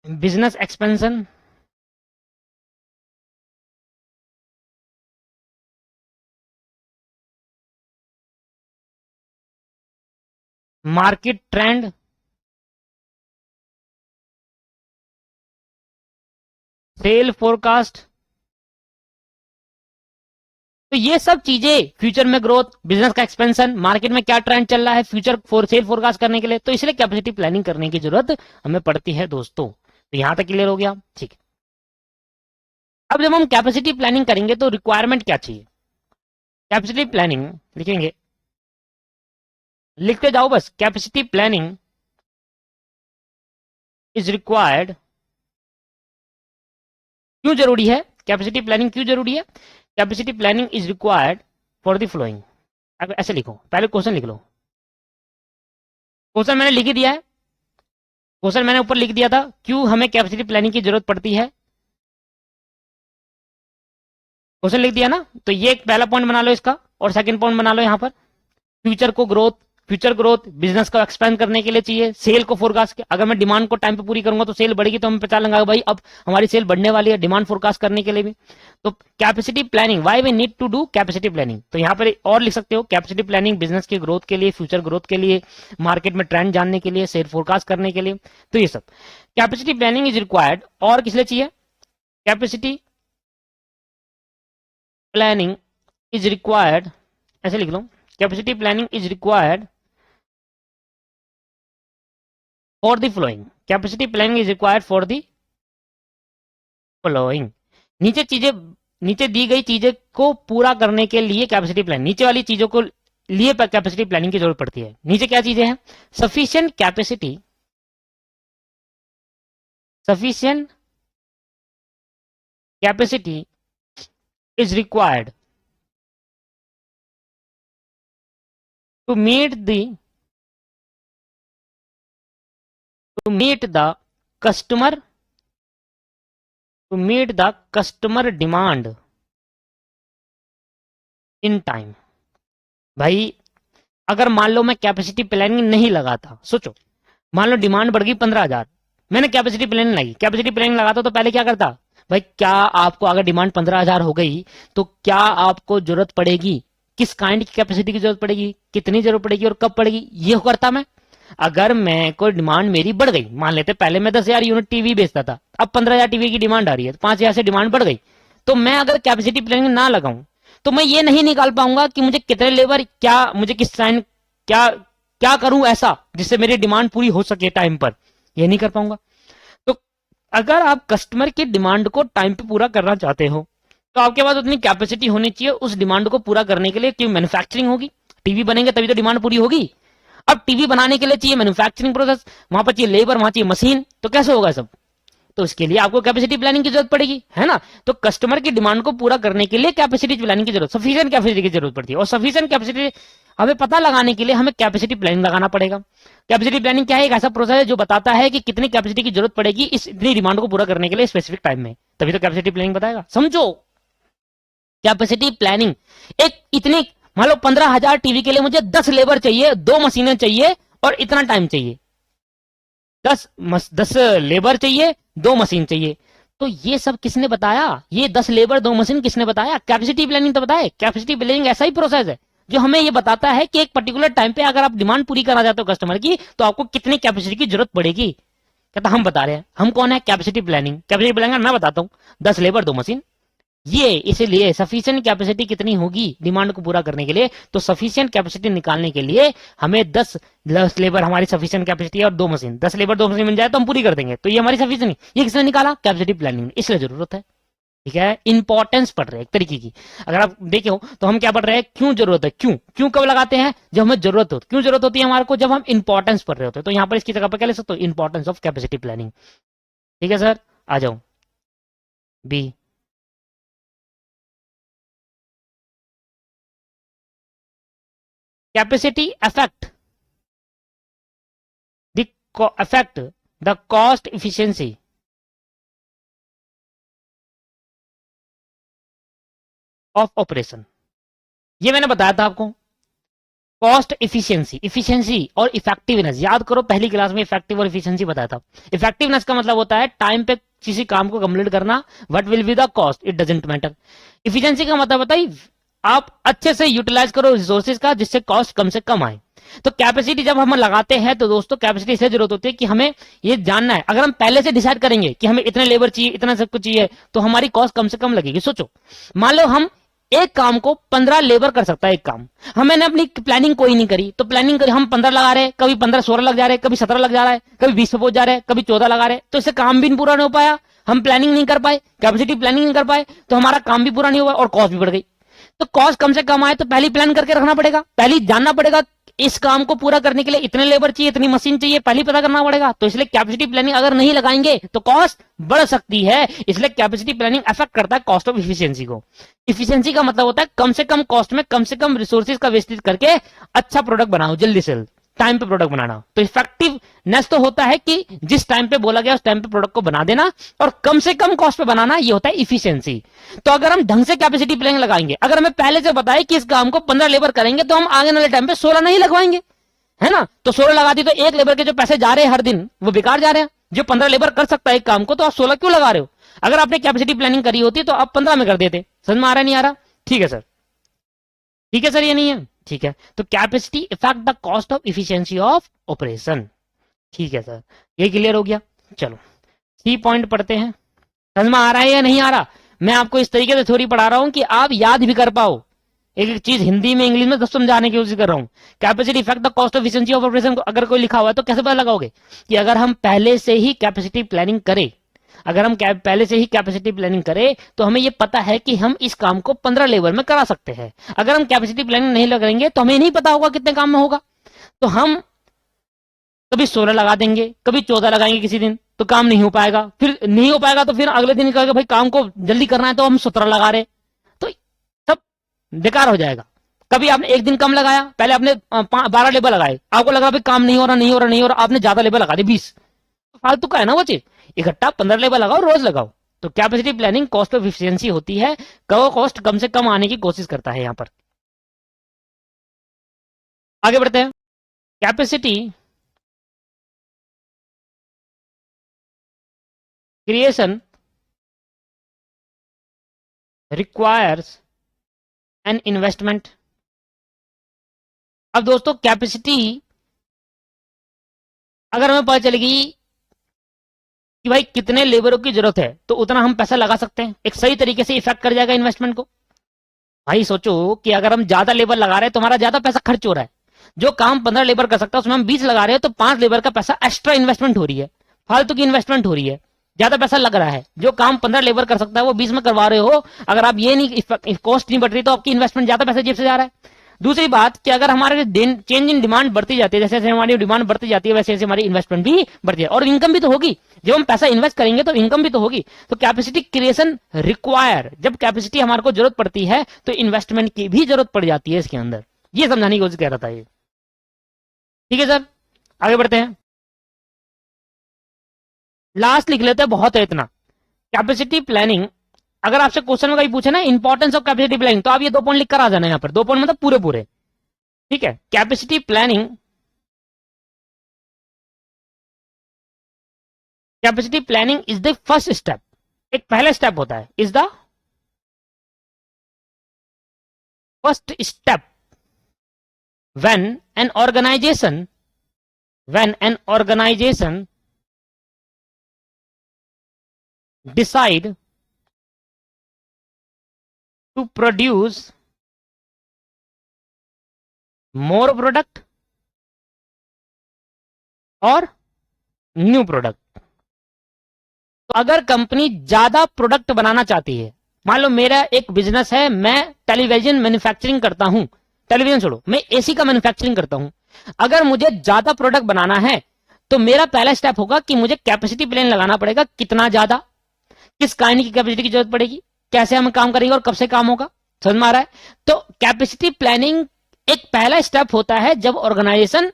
business expansion, market trend, sale forecast. तो ये सब चीजें future में growth, business का expansion, market में क्या ट्रेंड चल रहा है, फ्यूचर सेल फोरकास्ट करने के लिए, तो इसलिए कैपेसिटी प्लानिंग करने की जरूरत हमें पड़ती है दोस्तों। तो यहां तक क्लियर हो गया? ठीक है, अब जब हम कैपेसिटी प्लानिंग करेंगे तो रिक्वायरमेंट क्या चाहिए? कैपेसिटी प्लानिंग लिखेंगे, लिखते जाओ बस, कैपेसिटी प्लानिंग इज रिक्वायर्ड, क्यों जरूरी है? कैपेसिटी प्लानिंग क्यों जरूरी है? Capacity planning is required for the flowing. अब ऐसे लिखो, पहले क्वेश्चन लिख लो। क्वेश्चन मैंने लिख ही दिया है, क्वेश्चन मैंने ऊपर लिख दिया था, क्यों हमें कैपेसिटी प्लानिंग की जरूरत पड़ती है, क्वेश्चन लिख दिया ना। तो ये एक पहला पॉइंट बना लो इसका, और सेकंड पॉइंट बना लो यहां पर, फ्यूचर को ग्रोथ, फ्यूचर ग्रोथ बिजनेस को एक्सपेंड करने के लिए चाहिए, सेल को फोरकास्ट के, अगर मैं डिमांड को टाइम पे पूरी करूंगा तो सेल बढ़ेगी, तो हमें पता लगा भाई अब हमारी सेल बढ़ने वाली है, डिमांड फोरकास्ट करने के लिए भी। तो capacity planning, why we need to do capacity planning, तो यहां पर और लिख सकते हो, कैपेसिटी प्लानिंग बिजनेस की ग्रोथ के लिए, फ्यूचर ग्रोथ के लिए, मार्केट में ट्रेंड जानने के लिए, सेल फोरकास्ट करने के लिए। तो ये सब कैपेसिटी प्लानिंग इज रिक्वायर्ड, और किस लिए चाहिए? कैपेसिटी प्लानिंग इज रिक्वायर्ड, ऐसे लिख लो, capacity planning is required for the flowing, capacity planning is required for the following. नीचे चीजें, नीचे दी गई चीजें को पूरा करने के लिए कैपेसिटी प्लान, नीचे वाली चीजों को लिए कैपेसिटी प्लानिंग की जरूरत पड़ती है। नीचे क्या चीजें हैं? Sufficient capacity, sufficient capacity is required to meet the customer demand in time। भाई अगर मान लो मैं कैपेसिटी प्लानिंग नहीं लगाता, सोचो मान लो डिमांड बढ़ गई 15,000, मैंने कैपेसिटी प्लानिंग लगाई, कैपेसिटी प्लानिंग लगाता तो पहले क्या करता भाई, क्या आपको अगर डिमांड 15,000 हो गई तो क्या आपको जरूरत पड़ेगी, किस काइंड की कैपेसिटी की जरूरत पड़ेगी, कितनी जरूरत पड़ेगी और कब पड़ेगी, ये करता मैं। अगर मैं कोई डिमांड मेरी बढ़ गई, मान लेते पहले मैं 10,000 यूनिट टीवी बेचता था, अब 15,000 टीवी की डिमांड आ रही है, 5,000 से डिमांड बढ़ गई, तो मैं अगर कैपेसिटी प्लानिंग ना लगाऊं तो मैं ये नहीं निकाल पाऊंगा कि मुझे कितने लेबर, क्या मुझे किस टाइम, क्या क्या करूं ऐसा जिससे मेरी डिमांड पूरी हो सके टाइम पर, ये नहीं कर पाऊंगा। तो अगर आप कस्टमर की डिमांड को टाइम पे पूरा करना चाहते हो तो आपके पास उतनी कैपेसिटी होनी चाहिए उस डिमांड को पूरा करने के लिए, क्योंकि मैन्युफैक्चरिंग होगी, टीवी बनेंगे तभी तो डिमांड पूरी होगी। अब टीवी बनाने के लिए चाहिए मैन्युफैक्चरिंग प्रोसेस, वहां पर चाहिए लेबर, वहां चाहिए मशीन, तो कैसे होगा सब? तो इसके लिए आपको कैपेसिटी प्लानिंग की जरूरत पड़ेगी, है ना। तो कस्टमर की डिमांड को पूरा करने के लिए कैपेसिटी प्लानिंग की जरूरत, सफिशिएंट कैपेसिटी की जरूरत पड़ती है। और सफिशिएंट कैपेसिटी हमें पता लगाने के लिए हमें कैपेसिटी प्लानिंग लगाना पड़ेगा। कैपेसिटी प्लानिंग क्या है? एक ऐसा प्रोसेस है जो बताता है कि कितनी कैपेसिटी की जरूरत पड़ेगी इस इतनी डिमांड को पूरा करने के लिए स्पेसिफिक टाइम में, तभी तो कैपेसिटी प्लानिंग बताएगा। समझो, कैपेसिटी प्लानिंग एक इतनी, मान लो 15,000 टीवी के लिए मुझे 10 लेबर चाहिए, 2 मशीनें चाहिए और इतना टाइम चाहिए, 10 लेबर चाहिए, 2 मशीन चाहिए। तो ये सब किसने बताया? ये 10 लेबर 2 मशीन किसने बताया? कैपेसिटी प्लानिंग तो बताए। कैपेसिटी प्लानिंग ऐसा ही प्रोसेस है जो हमें ये बताता है कि एक पर्टिकुलर टाइम पे अगर आप डिमांड पूरी करना चाहते हो कस्टमर की तो आपको कितनी कैपेसिटी की जरूरत पड़ेगी। कहता हम बता रहे हैं। हम कौन है? Capacity planning. कैपेसिटी प्लानिंग मैं बताता हूँ, 10 लेबर 2 मशीन, ये इसीलिए सफिशिएंट कैपेसिटी कितनी होगी डिमांड को पूरा करने के लिए, तो सफिशिएंट कैपेसिटी निकालने के लिए हमें 10 लेबर हमारी सफिशिएंट कैपेसिटी है और 2 मशीन, 10 लेबर 2 मशीन मिल जाए तो हम पूरी कर देंगे, तो ये हमारी सफिशिएंट। ये किसने निकाला? कैपेसिटी प्लानिंग, इसलिए जरूरत है। ठीक है, इंपॉर्टेंस पढ़ रहे हैं एक तरीके की। अगर आप देखे हो तो हम क्या पढ़ रहे हैं? क्यों जरूरत है। क्यों क्यों कब लगाते हैं? जब हमें जरूरत हो। क्यों जरूरत होती है हमारे को? जब हम इंपॉर्टेंस पढ़ रहे होते हैं। तो यहाँ पर इसकी जगह पर क्या ले सकते हो? Importance of capacity planning. ठीक है सर, आ जाओ B. Capacity affect affect the cost efficiency of operation। ये मैंने बताया था आपको, कॉस्ट इफिशियंसी, इफिशियंसी और इफेक्टिवनेस। याद करो पहली क्लास में इफेक्टिव और इफिशियंसी बताया था। इफेक्टिवनेस का मतलब होता है टाइम पे किसी काम को कंप्लीट करना। What will be the cost, it doesn't matter. Efficiency का मतलब होता है आप अच्छे से यूटिलाइज करो रिसोर्सेज का जिससे कॉस्ट कम से कम आए। तो कैपेसिटी जब हम लगाते हैं तो दोस्तों कैपेसिटी इसलिए जरूरत होती है कि हमें ये जानना है, अगर हम पहले से डिसाइड करेंगे कि हमें इतने लेबर चाहिए, इतना सब कुछ चाहिए, तो हमारी कॉस्ट कम से कम लगेगी। सोचो मान लो हम एक काम को 15 लेबर कर सकता है एक काम, हमने अपनी प्लानिंग कोई नहीं करी, तो प्लानिंग करी हम 15 लगा रहे हैं, कभी 15 16 लग जा रहे हैं, कभी 17 लग जा रहा है, कभी 20 पे पहुंच जा रहे हैं, कभी 14 लगा रहे हैं, तो इससे काम भी पूरा नहीं हो पाया। हम प्लानिंग नहीं कर पाए, कैपेसिटी प्लानिंग नहीं कर पाए, तो हमारा काम भी पूरा नहीं हुआ और कॉस्ट भी बढ़ गई। तो कॉस्ट कम से कम आए तो पहले प्लान करके रखना पड़ेगा, पहले जानना पड़ेगा इस काम को पूरा करने के लिए इतने लेबर चाहिए, इतनी मशीन चाहिए, पहले पता करना पड़ेगा। तो इसलिए कैपेसिटी प्लानिंग अगर नहीं लगाएंगे तो कॉस्ट बढ़ सकती है। इसलिए कैपेसिटी प्लानिंग अफेक्ट करता है कॉस्ट ऑफ इफिशियंसी को। इफिशियंसी का मतलब होता है कम से कम कॉस्ट में कम से कम रिसोर्सेज का वेस्टेज करके अच्छा प्रोडक्ट बनाओ, जल्दी से टाइम पे प्रोडक्ट बनाना। तो इफेक्टिवनेस तो होता है कि जिस टाइम पे बोला गया उस टाइम पे प्रोडक्ट को बना देना और कम से कम कॉस्ट पे बनाना, ये होता है इफिशियंसी। तो अगर हम ढंग से कैपेसिटी प्लानिंग लगाएंगे, अगर हमें पहले से बताए कि इस काम को 15 लेबर करेंगे तो हम आगे वाले टाइम पे 16 नहीं लगवाएंगे, है ना। तो 16 लगा दी तो एक लेबर के जो पैसे जा रहे हैं हर दिन वो बेकार जा रहे हैं। जो 15 लेबर कर सकता है एक काम को तो आप 16 क्यों लगा रहे हो? अगर आपने कैपेसिटी प्लानिंग करी होती तो आप 15 में कर देते। समझ में आ रहा नहीं आ रहा? ठीक है सर, ठीक है सर, ये नहीं है ठीक है। तो capacity effect the cost of efficiency of operation. ठीक है सर, ये क्लियर हो गया। चलो 3 पॉइंट पढ़ते हैं। समझ में आ रहा है या नहीं आ रहा? मैं आपको इस तरीके से थ्योरी पढ़ा रहा हूं कि आप याद भी कर पाओ। एक एक चीज हिंदी में इंग्लिश में सब समझाने की कोशिश कर रहा हूं। Capacity effect the cost of efficiency of operation को अगर कोई लिखा हुआ है तो कैसे पता लगाओगे कि अगर हम पहले से ही कैपेसिटी प्लानिंग करें, अगर हम पहले से ही कैपेसिटी प्लानिंग करें तो हमें ये पता है कि हम इस काम को 15 लेबर में करा सकते हैं। अगर हम कैपेसिटी प्लानिंग नहीं लगाएंगे तो हमें नहीं पता होगा कितने काम में होगा, तो हम कभी 16 लगा देंगे, कभी 14 लगाएंगे किसी दिन, तो काम नहीं हो पाएगा। फिर नहीं हो पाएगा तो फिर अगले दिन कहेगा भाई काम को जल्दी करना है तो हम 17 लगा रहे, तो सब बेकार हो जाएगा। कभी आपने एक दिन कम लगाया, पहले आपने 12 लेबर लगाए, आपको लगा भाई काम नहीं हो रहा नहीं हो रहा नहीं हो रहा, आपने ज्यादा लेबर लगा दी 20, फालतू का है ना वो चीज। इकट्ठा 15 लेबर लगाओ, रोज लगाओ। तो capacity planning cost of efficiency होती है, कॉस्ट कम से कम आने की कोशिश करता है। यहां पर आगे बढ़ते हैं। Capacity creation requires an investment. अब दोस्तों कैपेसिटी अगर हमें पता चलेगी कि भाई कितने लेबरों की जरूरत है तो उतना हम पैसा लगा सकते हैं, एक सही तरीके से इफेक्ट कर जाएगा इन्वेस्टमेंट को। भाई सोचो कि अगर हम ज्यादा लेबर लगा रहे हैं तो हमारा ज्यादा पैसा खर्च हो रहा है। जो काम 15 लेबर कर सकता है उसमें हम 20 लगा रहे हैं तो 5 लेबर का पैसा एक्स्ट्रा इन्वेस्टमेंट हो रही है, फालतू की इन्वेस्टमेंट हो रही है, ज्यादा पैसा लग रहा है। जो काम 15 लेबर कर सकता है वो 20 में करवा रहे हो, अगर आप ये नहीं कॉस्ट नहीं बढ़ रही तो आपकी इन्वेस्टमेंट ज्यादा पैसा जेब से जा रहा है। दूसरी बात कि अगर हमारे चेंज इन डिमांड बढ़ती जाती है, जैसे जैसे हमारी डिमांड बढ़ती जाती है वैसे वैसे हमारी इन्वेस्टमेंट भी बढ़ती है और इनकम भी तो होगी। जब हम पैसा इन्वेस्ट करेंगे तो इनकम भी तो होगी। तो कैपेसिटी क्रिएशन रिक्वायर, जब कैपेसिटी हमारे को जरूरत पड़ती है तो इन्वेस्टमेंट की भी जरूरत पड़ जाती है इसके अंदर। ये समझाने की कोशिश कर रहा था ये। ठीक है सर, आगे बढ़ते हैं। लास्ट लिख लेते हैं, बहुत है इतना। कैपेसिटी प्लानिंग, अगर आपसे क्वेश्चन में कहीं पूछे ना इंपॉर्टेंस ऑफ कैपेसिटी प्लानिंग, तो आप ये 2 पॉइंट लिख कर आ जाना यहाँ पर। 2 पॉइंट मतलब पूरे पूरे। ठीक है, capacity planning, capacity planning is the first step, एक पहला स्टेप होता है, is the first step when an organization decide to produce more product और न्यू प्रोडक्ट। तो अगर कंपनी ज्यादा प्रोडक्ट बनाना चाहती है, मान लो मेरा एक बिजनेस है, मैं टेलीविजन मैन्युफैक्चरिंग करता हूं, टेलीविजन छोड़ो, मैं एसी का मैन्युफैक्चरिंग करता हूं। अगर मुझे ज्यादा प्रोडक्ट बनाना है तो मेरा पहला स्टेप होगा कि मुझे कैपेसिटी प्लान लगाना पड़ेगा, कितना ज्यादा, किस काइंड की कैपेसिटी की जरूरत पड़ेगी, कैसे हम काम करेंगे और कब से काम होगा। समझ में आ रहा है? तो कैपेसिटी प्लानिंग एक पहला स्टेप होता है जब ऑर्गेनाइजेशन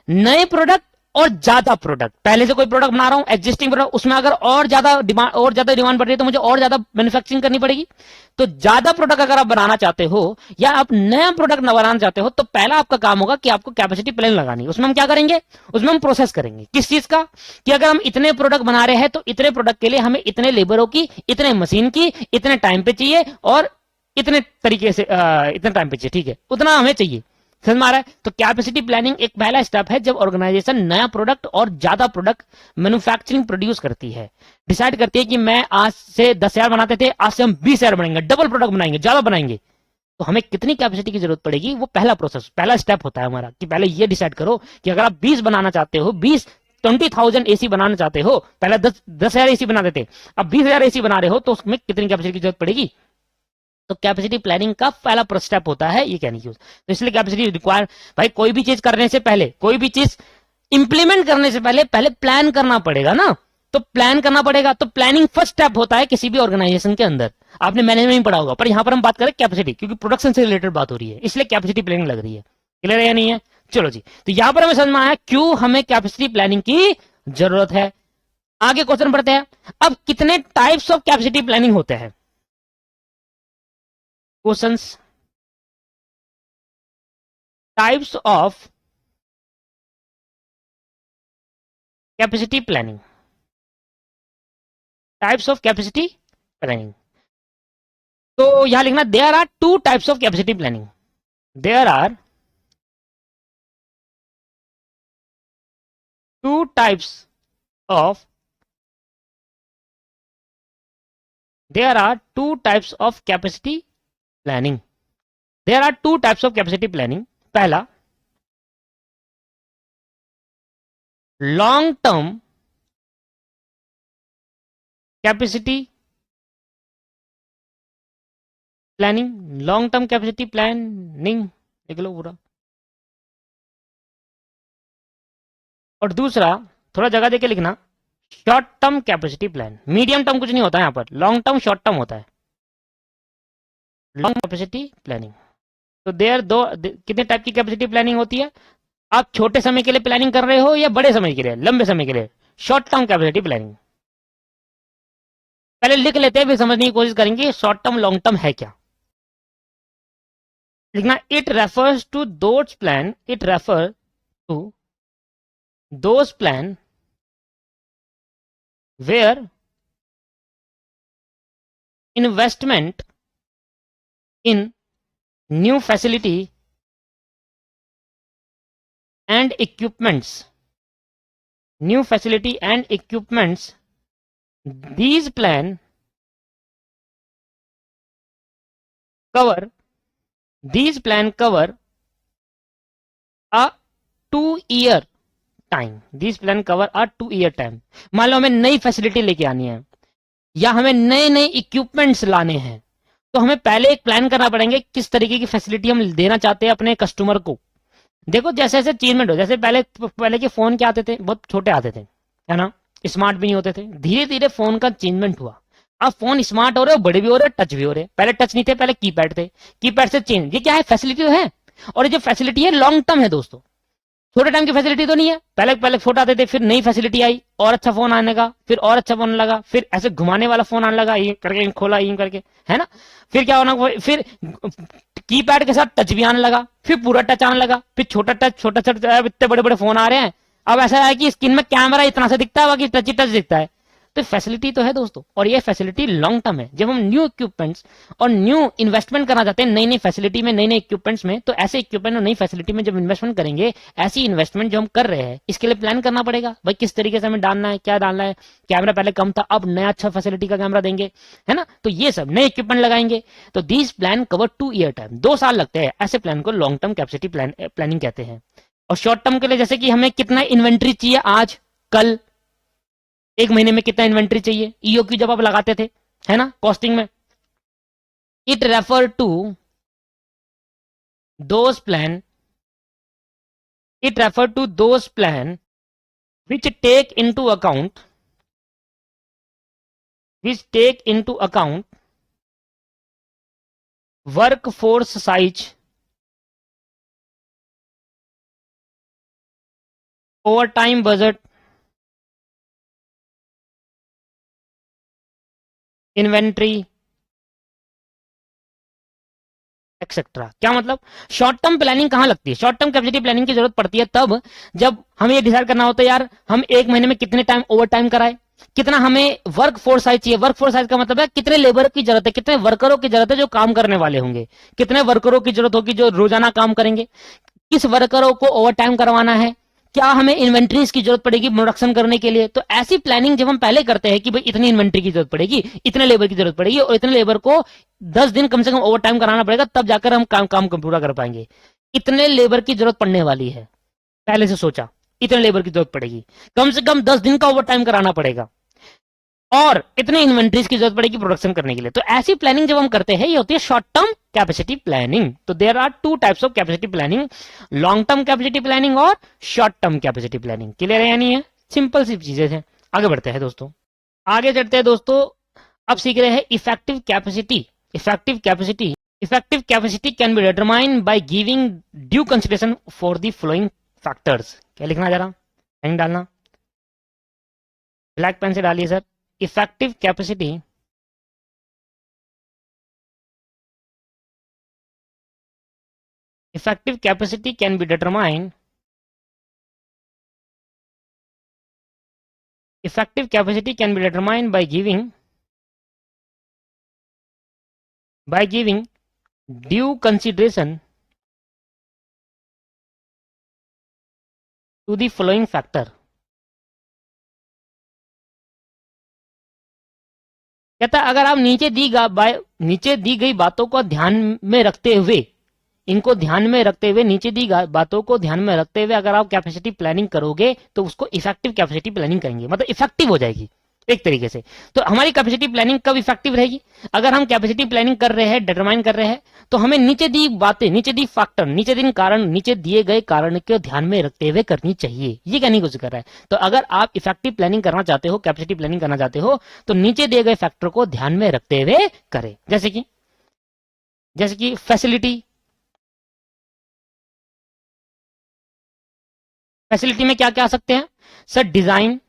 नए प्रोडक्ट और ज्यादा प्रोडक्ट, पहले से कोई प्रोडक्ट बना रहा हूं एग्जिस्टिंग प्रोडक्ट, उसमें अगर और ज्यादा डिमांड बढ़ रही है तो मुझे और ज्यादा मैन्युफैक्चरिंग करनी पड़ेगी। तो ज्यादा प्रोडक्ट अगर आप बनाना चाहते हो या आप नया प्रोडक्ट बनाना चाहते हो तो पहला आपका काम होगा कि आपको कैपेसिटी प्लान लगानी है। उसमें हम क्या करेंगे, उसमें हम प्रोसेस करेंगे किस चीज का, कि अगर हम इतने प्रोडक्ट बना रहे हैं तो इतने प्रोडक्ट के लिए हमें इतने लेबरों की, इतने मशीन की, इतने टाइम पे चाहिए और इतने तरीके से इतने टाइम पे चाहिए, ठीक है, उतना हमें चाहिए। समझ में आ रहा है? तो कैपेसिटी प्लानिंग एक पहला स्टेप है जब ऑर्गेनाइजेशन नया प्रोडक्ट और ज्यादा प्रोडक्ट मैन्युफैक्चरिंग प्रोड्यूस करती है, डिसाइड करती है कि मैं आज से 10,000 बनाते थे, आज से हम 20,000 बनाएंगे, डबल प्रोडक्ट बनाएंगे, ज्यादा बनाएंगे, तो हमें कितनी कैपेसिटी की जरूरत पड़ेगी। वो पहला प्रोसेस, पहला स्टेप होता है हमारा कि पहले ये डिसाइड करो कि अगर आप 20 बनाना चाहते हो, 20,000 एसी बनाना चाहते हो, पहले 10,000 एसी बनाते थे, अब 20,000 एसी बना रहे हो तो उसमें कितनी कैपेसिटी की जरूरत पड़ेगी। तो कैपेसिटी प्लानिंग का पहला स्टेप होता है ये कहने की। तो इसलिए कैपेसिटी रिक्वायर, भाई कोई भी चीज करने से पहले, कोई भी चीज इंप्लीमेंट करने से पहले प्लान करना पड़ेगा ना। तो प्लान करना पड़ेगा, तो प्लानिंग फर्स्ट स्टेप होता है किसी भी ऑर्गेनाइजेशन के अंदर। आपने मैनेजमेंट में पढ़ा होगा, पर यहां पर हम बात करें कैपेसिटी, क्योंकि प्रोडक्शन से रिलेटेड बात हो रही है, इसलिए कैपेसिटी प्लानिंग लग रही है। क्लियर है या नहीं है? चलो जी, तो यहां पर हमें समझ में आया क्यों हमें कैपेसिटी प्लानिंग की जरूरत है। आगे क्वेश्चन पढ़ते हैं। अब कितने टाइप्स ऑफ कैपेसिटी प्लानिंग होते हैं? Questions, types of capacity planning, types of capacity planning. तो यहां लिखना there are 2 types of capacity planning, there are 2 types of, there are 2 types of capacity planning, there are 2 types of capacity planning. पहला, long term capacity planning, long term capacity planning देख लो पूरा। और दूसरा थोड़ा जगह देके लिखना, short term capacity plan. Medium term कुछ नहीं होता यहाँ पर, लॉन्ग टर्म शॉर्ट टर्म होता है। लॉन्ग कैपेसिटी प्लानिंग, तो कितने टाइप की कैपेसिटी प्लानिंग होती है? आप छोटे समय के लिए प्लानिंग कर रहे हो या बड़े समय के लिए, लंबे समय के लिए? शॉर्ट टर्म कैपेसिटी प्लानिंग पहले लिख लेते हैं, फिर समझने की कोशिश करेंगे शॉर्ट टर्म लॉन्ग टर्म है क्या। लिखना, it refers to those plan, it refer to those plan where investment in new facility and equipments, new facility and equipments, these plan cover a 2 year time, these plan cover a 2 year time. मान लो हमें नई facility लेके आनी है या हमें नए नए इक्विपमेंट्स लाने हैं, तो हमें पहले एक प्लान करना पड़ेंगे किस तरीके की फैसिलिटी हम देना चाहते हैं अपने कस्टमर को। देखो जैसे जैसे चेंजमेंट हो, जैसे पहले के फोन क्या आते थे, बहुत छोटे आते थे, है ना, स्मार्ट भी नहीं होते थे। धीरे धीरे फोन का चेंजमेंट हुआ, अब फोन स्मार्ट हो रहे, बड़े भी हो रहे, टच भी हो रहे। पहले टच नहीं थे, पहले कीपैड थे, कीपैड से चेंज, ये क्या है, फैसिलिटी तो है। और ये जो फैसिलिटी है लॉन्ग टर्म है दोस्तों, छोटे टाइम की फैसिलिटी तो नहीं है। पहले पहले छोटे आते थे, फिर नई फैसिलिटी आई, और अच्छा फोन आने लगा, फिर और अच्छा फोन लगा, फिर ऐसे घुमाने वाला फोन आने लगा, ये करके खोला यूं करके, है ना। फिर क्या होना, फिर कीपैड के साथ टच भी आने लगा, फिर पूरा टच आने लगा, फिर छोटा टच, इतने बड़े बड़े फोन आ रहे हैं। अब ऐसा है कि स्क्रीन में कैमरा इतना सा दिखता है, बाकी टच ही टच दिखता है। तो फैसिलिटी तो है दोस्तों, और ये फैसिलिटी लॉन्ग टर्म है। जब हम न्यू इक्विपमेंट्स और न्यू इन्वेस्टमेंट करना चाहते हैं, नई नई फैसिलिटी में, नई नई इक्विपमेंट्स में, तो ऐसे इक्विपमेंट और नई फैसिलिटी में जब इन्वेस्टमेंट करेंगे, ऐसी इन्वेस्टमेंट जो हम कर रहे हैं, इसके लिए प्लान करना पड़ेगा भाई, किस तरीके से हमें डालना है, क्या डालना है। कैमरा पहले कम था, अब नया अच्छा फैसिलिटी का कैमरा देंगे, है ना, तो ये सब नए इक्विपमेंट लगाएंगे। तो this plan cover 2 year time, 2 साल लगते हैं। ऐसे प्लान को लॉन्ग टर्म कैपेसिटी प्लानिंग कहते हैं। और शॉर्ट टर्म के लिए जैसे कि हमें कितना इन्वेंट्री चाहिए आज, कल, एक महीने में कितना इन्वेंट्री चाहिए, ईओक्यू जब आप लगाते थे, है ना, कॉस्टिंग में। It refer to those plan, it refer to those plan which take into account, work force size, over time budget, inventory etcetera. क्या मतलब, शॉर्ट टर्म प्लानिंग कहां लगती है, शॉर्ट टर्म कैपेसिटी प्लानिंग की जरूरत पड़ती है तब जब हमें ये डिसाइड करना होता है यार हम एक महीने में कितने टाइम ओवर टाइम कराए, कितना हमें वर्क फोर्स साइज चाहिए। वर्क फोर्स साइज का मतलब है कितने लेबर की जरूरत है, कितने वर्करों की जरूरत है जो काम करने वाले होंगे, कितने वर्करों की जरूरत होगी जो रोजाना काम करेंगे, किस वर्करों को ओवर टाइम करवाना है, क्या हमें इन्वेंट्रीज की जरूरत पड़ेगी प्रोडक्शन करने के लिए। तो ऐसी प्लानिंग जब हम पहले करते हैं कि भाई इतनी इन्वेंट्री की जरूरत पड़ेगी, इतने लेबर की जरूरत पड़ेगी, और इतने लेबर को 10 दिन कम से कम ओवर टाइम कराना पड़ेगा, तब जाकर हम काम पूरा कर पाएंगे। इतने लेबर की जरूरत पड़ने वाली है, पहले से सोचा, इतने लेबर की जरूरत पड़ेगी, कम से कम 10 दिन का ओवर टाइम कराना पड़ेगा, और इतने इन्वेंट्रीज की जरूरत पड़ेगी प्रोडक्शन करने के लिए। तो ऐसी प्लानिंग जब हम करते हैं, ये होती है शॉर्ट टर्म कैपेसिटी प्लानिंग। तो there are 2 types of capacity planning, long term capacity planning और short term capacity planning. Clear है या नहीं है? सिंपल सी चीजें हैं। आगे बढ़ते हैं दोस्तों, आगे चलते हैं दोस्तों। अब सीख रहे हैं effective capacity. Effective capacity can be determined by giving due consideration for the following factors. क्या लिखना जरा, पेन डालना, ब्लैक पेन से डालिए sir. effective capacity can be determined by giving due consideration to the following factor। कहता है अगर आप नीचे दी गई बातों को ध्यान में रखते हुए, नीचे दी बातों को ध्यान में रखते हुए अगर आप कैपेसिटी प्लानिंग करोगे तो उसको इफेक्टिव कैपेसिटी प्लानिंग करेंगे, मतलब इफेक्टिव हो जाएगी। एक तरीके से। तो हमारी कैपेसिटी प्लानिंग कब इफेक्टिव रहेगी? अगर हम कैपेसिटी प्लानिंग कर रहे हैं, डिटरमाइन कर रहे हैं, तो हमें नीचे दी बातें, नीचे दी फैक्टर, नीचे दिए गए कारण को ध्यान में रखते हुए करनी चाहिए। ये कहने की कोशिश कर रहा है। तो अगर आप इफेक्टिव प्लानिंग करना चाहते हो, कैपेसिटी प्लानिंग करना चाहते हो, तो नीचे दिए गए फैक्टर को ध्यान में रखते हुए करें। जैसे कि फैसिलिटी में क्या क्या आ सकते हैं सर? डिजाइन,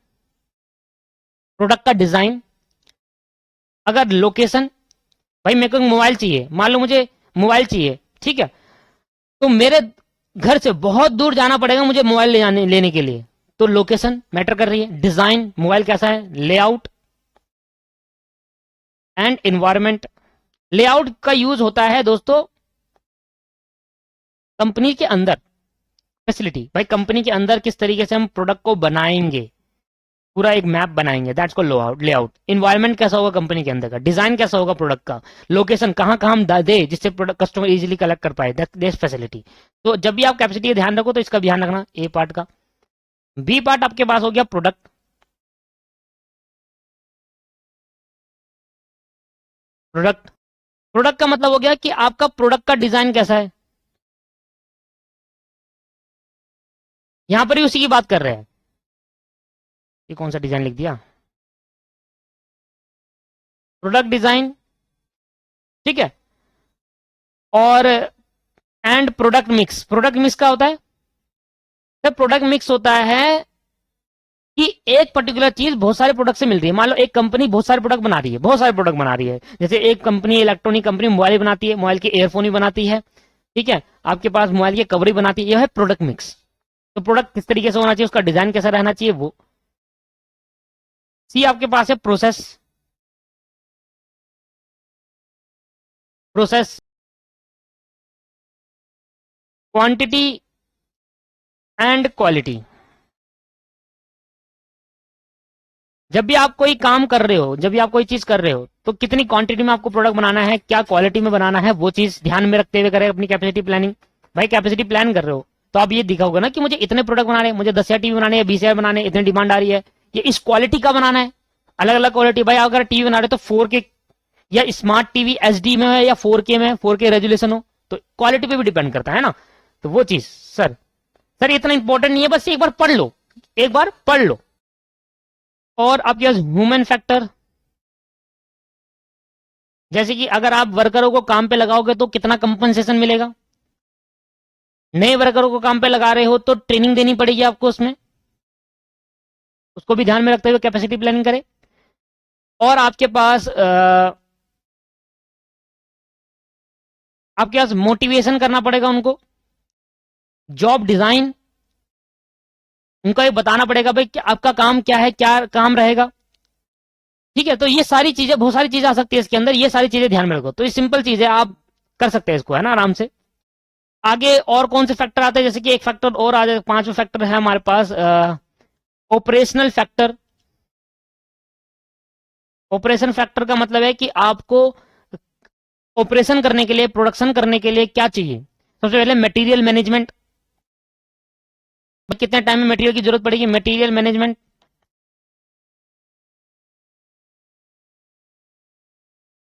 प्रोडक्ट का डिजाइन। अगर लोकेशन, भाई मेरे को मोबाइल चाहिए, मान लो मुझे मोबाइल चाहिए, ठीक है, तो मेरे घर से बहुत दूर जाना पड़ेगा मुझे मोबाइल लेने के लिए, तो लोकेशन मैटर कर रही है। डिजाइन, मोबाइल कैसा है, लेआउट एंड एनवायरमेंट। लेआउट का यूज होता है दोस्तों कंपनी के अंदर, फैसिलिटी, भाई कंपनी के अंदर किस तरीके से हम प्रोडक्ट को बनाएंगे, पूरा एक मैप बनाएंगे, दैट्स कॉल्ड लेआउट। इन्वायरमेंट कैसा होगा कंपनी के अंदर का, डिजाइन कैसा होगा प्रोडक्ट का, लोकेशन कहाँ कहाँ हम दे जिससे प्रोडक्ट कस्टमर इजीली कलेक्ट कर पाए, दैट्स फैसिलिटी। तो जब भी आप कैपेसिटी का ध्यान रखो तो इसका ध्यान रखना, ए पार्ट का। बी पार्ट आपके पास हो गया प्रोडक्ट। प्रोडक्ट प्रोडक्ट का मतलब हो गया कि आपका प्रोडक्ट का डिजाइन कैसा है। यहां पर ही उसी की बात कर रहे हैं। ये कौन सा डिजाइन लिख दिया, प्रोडक्ट डिजाइन, ठीक है। और and product mix. Product mix का होता है सर, प्रोडक्ट मिक्स होता है कि एक पर्टिकुलर चीज बहुत सारे प्रोडक्ट से मिल रही है। मान लो एक कंपनी बहुत सारे प्रोडक्ट बना रही है, बहुत सारे प्रोडक्ट बना रही है। जैसे एक कंपनी, इलेक्ट्रॉनिक कंपनी, मोबाइल बनाती है, मोबाइल के ईयरफोन भी बनाती है, ठीक है, आपके पास मोबाइल की कवर भी बनाती है। यह है प्रोडक्ट मिक्स। तो प्रोडक्ट किस तरीके से होना चाहिए, उसका डिजाइन कैसा रहना चाहिए वो। सी आपके पास है process. Process, quantity and quality. जब भी आप कोई काम कर रहे हो, जब भी आप कोई चीज कर रहे हो, तो कितनी क्वांटिटी में आपको प्रोडक्ट बनाना है, क्या क्वालिटी में बनाना है, वो चीज ध्यान में रखते हुए करें अपनी कैपेसिटी प्लानिंग। भाई कैपेसिटी प्लान कर रहे हो तो आप ये दिखाओगे ना कि मुझे इतने प्रोडक्ट बनाने हैं, मुझे 10,000 टीवी बनाने हैं, 20,000 बनाने हैं, इतनी डिमांड आ रही है, ये इस क्वालिटी का बनाना है। अलग अलग क्वालिटी, भाई अगर टीवी बना रहे तो 4K या स्मार्ट टीवी एचडी में है या 4K में, 4K रेजोल्यूशन हो, तो क्वालिटी पे भी डिपेंड करता है ना। तो वो चीज सर, ये इतना इंपॉर्टेंट नहीं है, बस एक बार पढ़ लो, एक बार पढ़ लो। और आपके पास ह्यूमन फैक्टर, जैसे कि अगर आप वर्करों को काम पे लगाओगे तो कितना कंपनसेशन मिलेगा, नए वर्करों को काम पे लगा रहे हो तो ट्रेनिंग देनी पड़ेगी आपको उसमें, उसको भी ध्यान में रखते हुए कैपेसिटी प्लानिंग करें। और आपके पास मोटिवेशन करना पड़ेगा उनको, जॉब डिजाइन, उनको ये बताना पड़ेगा भाई कि आपका काम क्या है, क्या काम रहेगा, ठीक है। तो ये सारी चीजें, बहुत सारी चीजें आ सकती है इसके अंदर, ये सारी चीजें ध्यान में रखो। तो ये सिंपल चीज है, आप कर सकते हैं इसको, है ना, आराम से। आगे और कौन से फैक्टर आते हैं, जैसे कि एक फैक्टर और आ जाए, पांचवा फैक्टर है हमारे पास ऑपरेशनल फैक्टर। ऑपरेशन फैक्टर का मतलब है कि आपको ऑपरेशन करने के लिए, प्रोडक्शन करने के लिए क्या चाहिए। सबसे पहले मटेरियल मैनेजमेंट, कितने टाइम में मटेरियल की जरूरत पड़ेगी, मटेरियल मैनेजमेंट,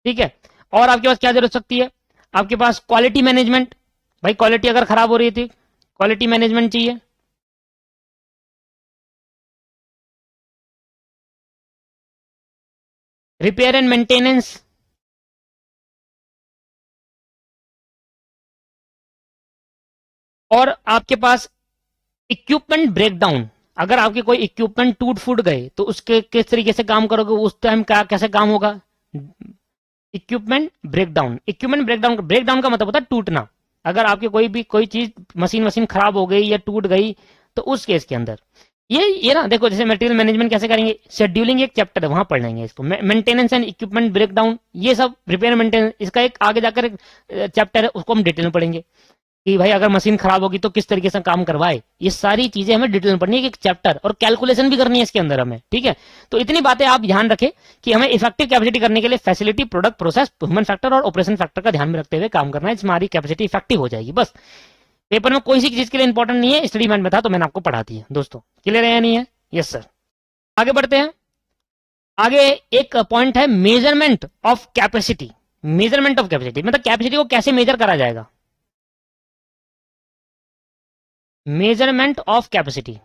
ठीक है। और आपके पास क्या जरूरत सकती है, आपके पास क्वालिटी मैनेजमेंट, भाई क्वालिटी अगर खराब हो रही थी, क्वालिटी मैनेजमेंट चाहिए। रिपेयर एंड मेंटेनेंस, और आपके पास इक्विपमेंट ब्रेकडाउन, अगर आपके कोई इक्विपमेंट टूट फूट गए तो उसके किस तरीके से काम करोगे, उस टाइम क्या कैसे काम होगा। इक्विपमेंट ब्रेकडाउन, ब्रेकडाउन का मतलब होता है टूटना। अगर आपके कोई चीज मशीन खराब हो गई या टूट गई, तो उस केस के अंदर ये ना देखो, जैसे मटेरियल मैनेजमेंट कैसे करेंगे, शेड्यूलिंग एक चैप्टर है, वहां पढ़ लेंगे इसको। मेंटेनेंस एंड इक्विपमेंट ब्रेकडाउन, ये सब रिपेयर मेंटेनेंस, इसका एक आगे जाकर चैप्टर है, उसको हम डिटेल में पढ़ेंगे कि भाई अगर मशीन खराब होगी तो किस तरीके से काम करवाए। ये सारी चीजें हमें डिटेल में पढ़नी है, एक चैप्टर, और कैलकुलेशन भी करनी है इसके अंदर हमें, ठीक है। तो इतनी बातें आप ध्यान रखें कि हमें इफेक्टिव कैपेसिटी करने के लिए facility, product, process, human factor और ऑपरेशन फैक्टर का ध्यान में रखते हुए काम करना है, इसमें हमारी कैपेसिटी इफेक्टिव हो जाएगी। बस पेपर में कोई सी चीज के लिए इंपॉर्टेंट नहीं है, स्टडी में था तो मैंने आपको पढ़ा दी है दोस्तों। क्लियर है या नहीं है? Yes sir. आगे बढ़ते हैं। आगे एक पॉइंट है measurement of capacity. Measurement of capacity मतलब कैपेसिटी को कैसे मेजर करा जाएगा। मेजरमेंट ऑफ कैपेसिटी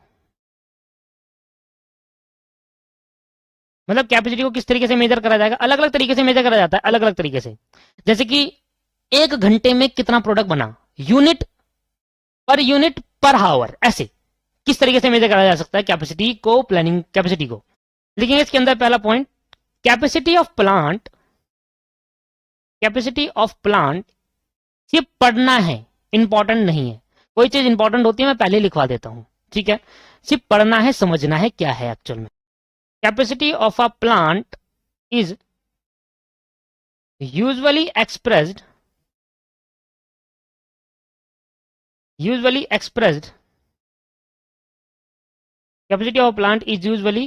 मतलब कैपेसिटी को किस तरीके से मेजर करा जाएगा। अलग अलग तरीके से मेजर करा जाता है, अलग अलग तरीके से। जैसे कि 1 घंटे में कितना प्रोडक्ट बना, यूनिट पर हावर, ऐसे किस तरीके से मेजर करा जा सकता है कैपेसिटी को, प्लानिंग कैपेसिटी को। लेकिन इसके अंदर पहला पॉइंट, कैपेसिटी ऑफ प्लांट सिर्फ पढ़ना है, इंपॉर्टेंट नहीं है। कोई चीज इंपॉर्टेंट होती है मैं पहले लिखवा देता हूं, ठीक है। सिर्फ पढ़ना है, समझना है क्या है एक्चुअल में। Capacity of a plant is usually expressed capacity of a plant is usually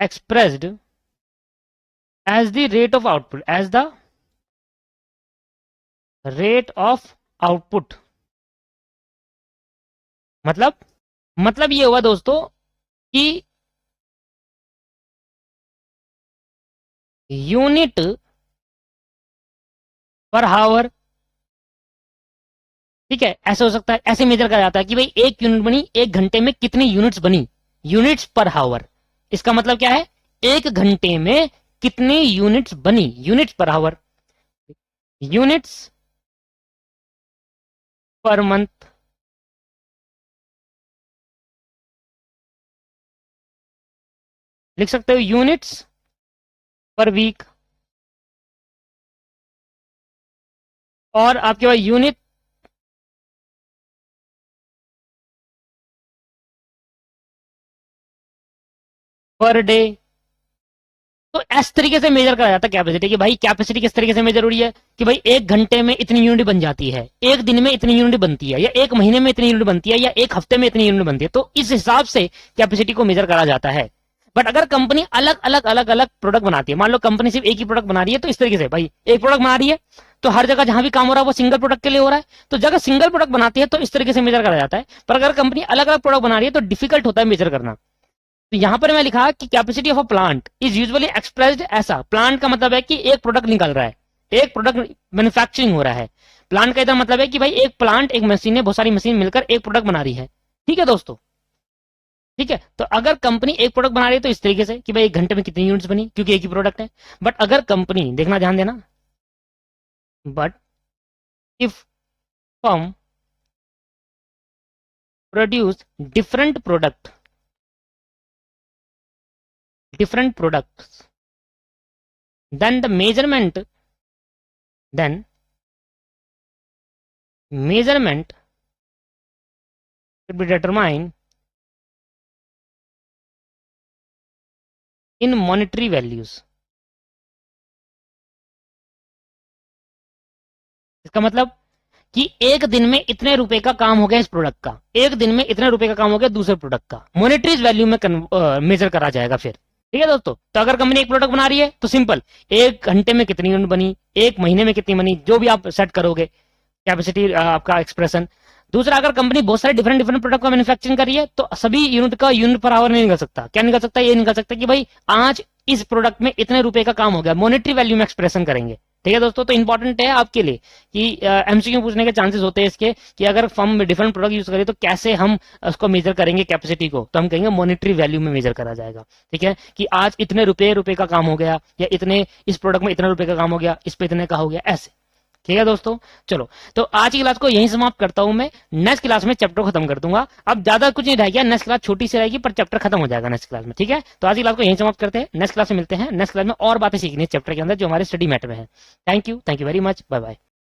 expressed as the rate of output मतलब ये हुआ दोस्तों कि यूनिट पर हावर, ठीक है। ऐसे हो सकता है, ऐसे मेजर करा जाता है कि भाई 1 यूनिट बनी, 1 घंटे में कितनी यूनिट्स बनी, यूनिट्स पर हावर। इसका मतलब क्या है, 1 घंटे में कितनी यूनिट्स बनी, यूनिट्स पर हावर। यूनिट्स पर मंथ, लिख सकते हो यूनिट्स पर वीक, और आपके पास यूनिट पर डे। तो इस तरीके से मेजर करा जाता है कैपेसिटी कि भाई कैपेसिटी किस तरीके से मेजर हो रही है कि भाई 1 घंटे में इतनी यूनिट बन जाती है, 1 दिन में इतनी यूनिट बनती है, या 1 महीने में इतनी यूनिट बनती है, या 1 हफ्ते में इतनी यूनिट बनती है। तो इस हिसाब से कैपेसिटी को मेजर करा जाता है। बट अगर कंपनी अलग अलग प्रोडक्ट बनाती है, मान लो कंपनी सिर्फ एक ही प्रोडक्ट बना रही है, तो इस तरीके से भाई एक प्रोडक्ट बना रही है तो हर जगह जहां भी काम हो रहा है वो सिंगल प्रोडक्ट के लिए हो रहा है, तो जगह सिंगल प्रोडक्ट बनाती है तो इस तरीके से मेजर करा जाता है। पर अगर कंपनी अलग अलग प्रोडक्ट बना रही है तो डिफिकल्ट होता है मेजर करना। तो यहां पर मैं लिखा कि capacity of a plant is usually expressed ऐसा। प्लांट का मतलब है कि एक प्रोडक्ट निकल रहा है, एक प्रोडक्ट मैन्युफैक्चरिंग हो रहा है। प्लांट का इधर मतलब है कि भाई एक प्लांट, एक मशीन है, बहुत सारी मशीन मिलकर एक प्रोडक्ट बना रही है, ठीक है दोस्तों, ठीक है। तो अगर कंपनी एक प्रोडक्ट बना रही है तो इस तरीके से कि भाई 1 घंटे में कितनी यूनिट्स बनी, क्योंकि एक ही प्रोडक्ट है। बट अगर कंपनी, देखना ध्यान देना, but if firm produce different products, then the measurement should be determined in monetary values। इसका मतलब कि 1 दिन में इतने रुपए का काम हो गया इस प्रोडक्ट का, 1 दिन में इतने रुपए का काम हो गया दूसरे प्रोडक्ट का, मॉनेटरी वैल्यू में मेजर करा जाएगा फिर, ठीक है दोस्तों। तो अगर कंपनी एक प्रोडक्ट बना रही है तो सिंपल 1 घंटे में कितनी यूनिट बनी, 1 महीने में कितनी बनी, जो भी आप सेट करोगे कैपेसिटी आपका एक्सप्रेशन। दूसरा, अगर कंपनी बहुत सारे डिफरेंट प्रोडक्ट का मैन्युफैक्चरिंग कर रही है तो सभी यूनिट का यूनिट पर आवर नहीं निकल सकता। क्या निकल सकता है, ये निकल सकता है कि भाई आज इस प्रोडक्ट में इतने रुपए का काम हो गया, मॉनेटरी वैल्यू में एक्सप्रेशन करेंगे, ठीक है दोस्तों। तो इंपॉर्टेंट है आपके लिए कि एमसीक्यू पूछने के चांसेस होते हैं इसके कि अगर फर्म डिफरेंट प्रोडक्ट यूज करें तो कैसे हम उसको मेजर करेंगे कैपेसिटी को, तो हम कहेंगे मॉनेटरी वैल्यू में मेजर करा जाएगा, ठीक है। कि आज इतने रुपए का काम हो गया, या इतने इस प्रोडक्ट में इतने रुपए का काम हो गया, इस पे इतने का हो गया, ऐसे, ठीक है दोस्तों। चलो, तो आज की क्लास को यहीं समाप्त करता हूं मैं। नेक्स्ट क्लास में चैप्टर खत्म कर दूंगा। अब ज्यादा कुछ नहीं रह गया, नेक्स्ट क्लास छोटी सी रहेगी पर चैप्टर खत्म हो जाएगा नेक्स्ट क्लास में, ठीक है। तो आज की क्लास को यहीं समाप्त करते हैं, नेक्स्ट क्लास में मिलते हैं। नेक्स्ट क्लास में और बातें सीखनी है चैप्टर के अंदर जो हमारे स्टडी मैटर में है। Thank you very much, bye bye.